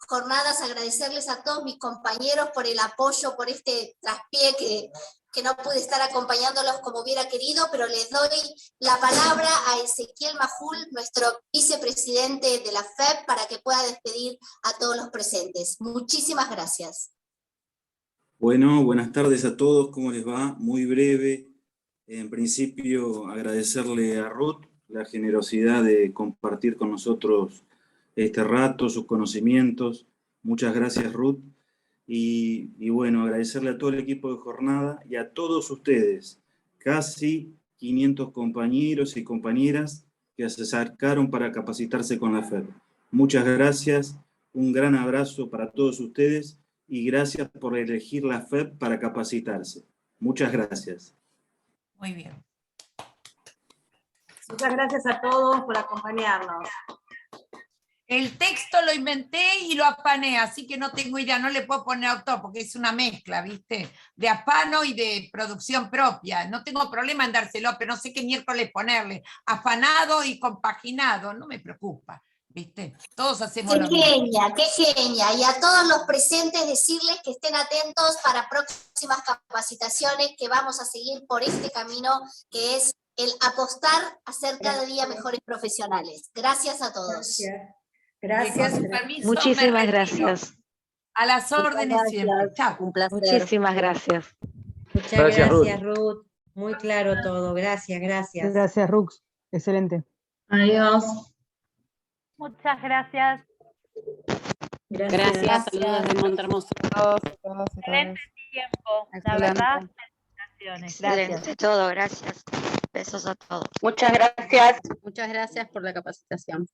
Jornadas, agradecerles a todos mis compañeros por el apoyo, por este traspié que no pude estar acompañándolos como hubiera querido, pero les doy la palabra a Ezequiel Majul, nuestro vicepresidente de la FEP, para que pueda despedir a todos los presentes. Muchísimas gracias. Bueno, buenas tardes a todos, ¿cómo les va? Muy breve. En principio, agradecerle a Ruth la generosidad de compartir con nosotros este rato, sus conocimientos. Muchas gracias, Ruth. Y bueno, agradecerle a todo el equipo de Jornada y a todos ustedes casi 500 compañeros y compañeras que se acercaron para capacitarse con la FEP. Muchas gracias, un gran abrazo para todos ustedes y gracias por elegir la FEP para capacitarse. Muchas gracias. Muy bien. Muchas gracias a todos por acompañarnos. El texto lo inventé y lo apané, así que no tengo idea, no le puedo poner autor porque es una mezcla, ¿viste? De afano y de producción propia. No tengo problema en dárselo, pero no sé qué miércoles ponerle. Afanado y compaginado, no me preocupa, ¿viste? Todos hacemos lo mismo. Qué genia. Y a todos los presentes decirles que estén atentos para próximas capacitaciones que vamos a seguir por este camino que es el apostar a ser cada día mejores profesionales. Gracias a todos. Gracias. Con su permiso, Muchísimas me retiro. gracias. A las órdenes siempre. Chao. Un placer. Muchísimas gracias. Muchas Gracias, gracias, Ruth. Muy claro todo. Gracias, gracias. Gracias, Rux. Excelente. Adiós. Muchas gracias. Gracias, saludos de Montermoso. Excelente tiempo. La verdad, felicitaciones. Gracias. Excelente todo, gracias. Besos a todos. Muchas gracias. Muchas gracias por la capacitación.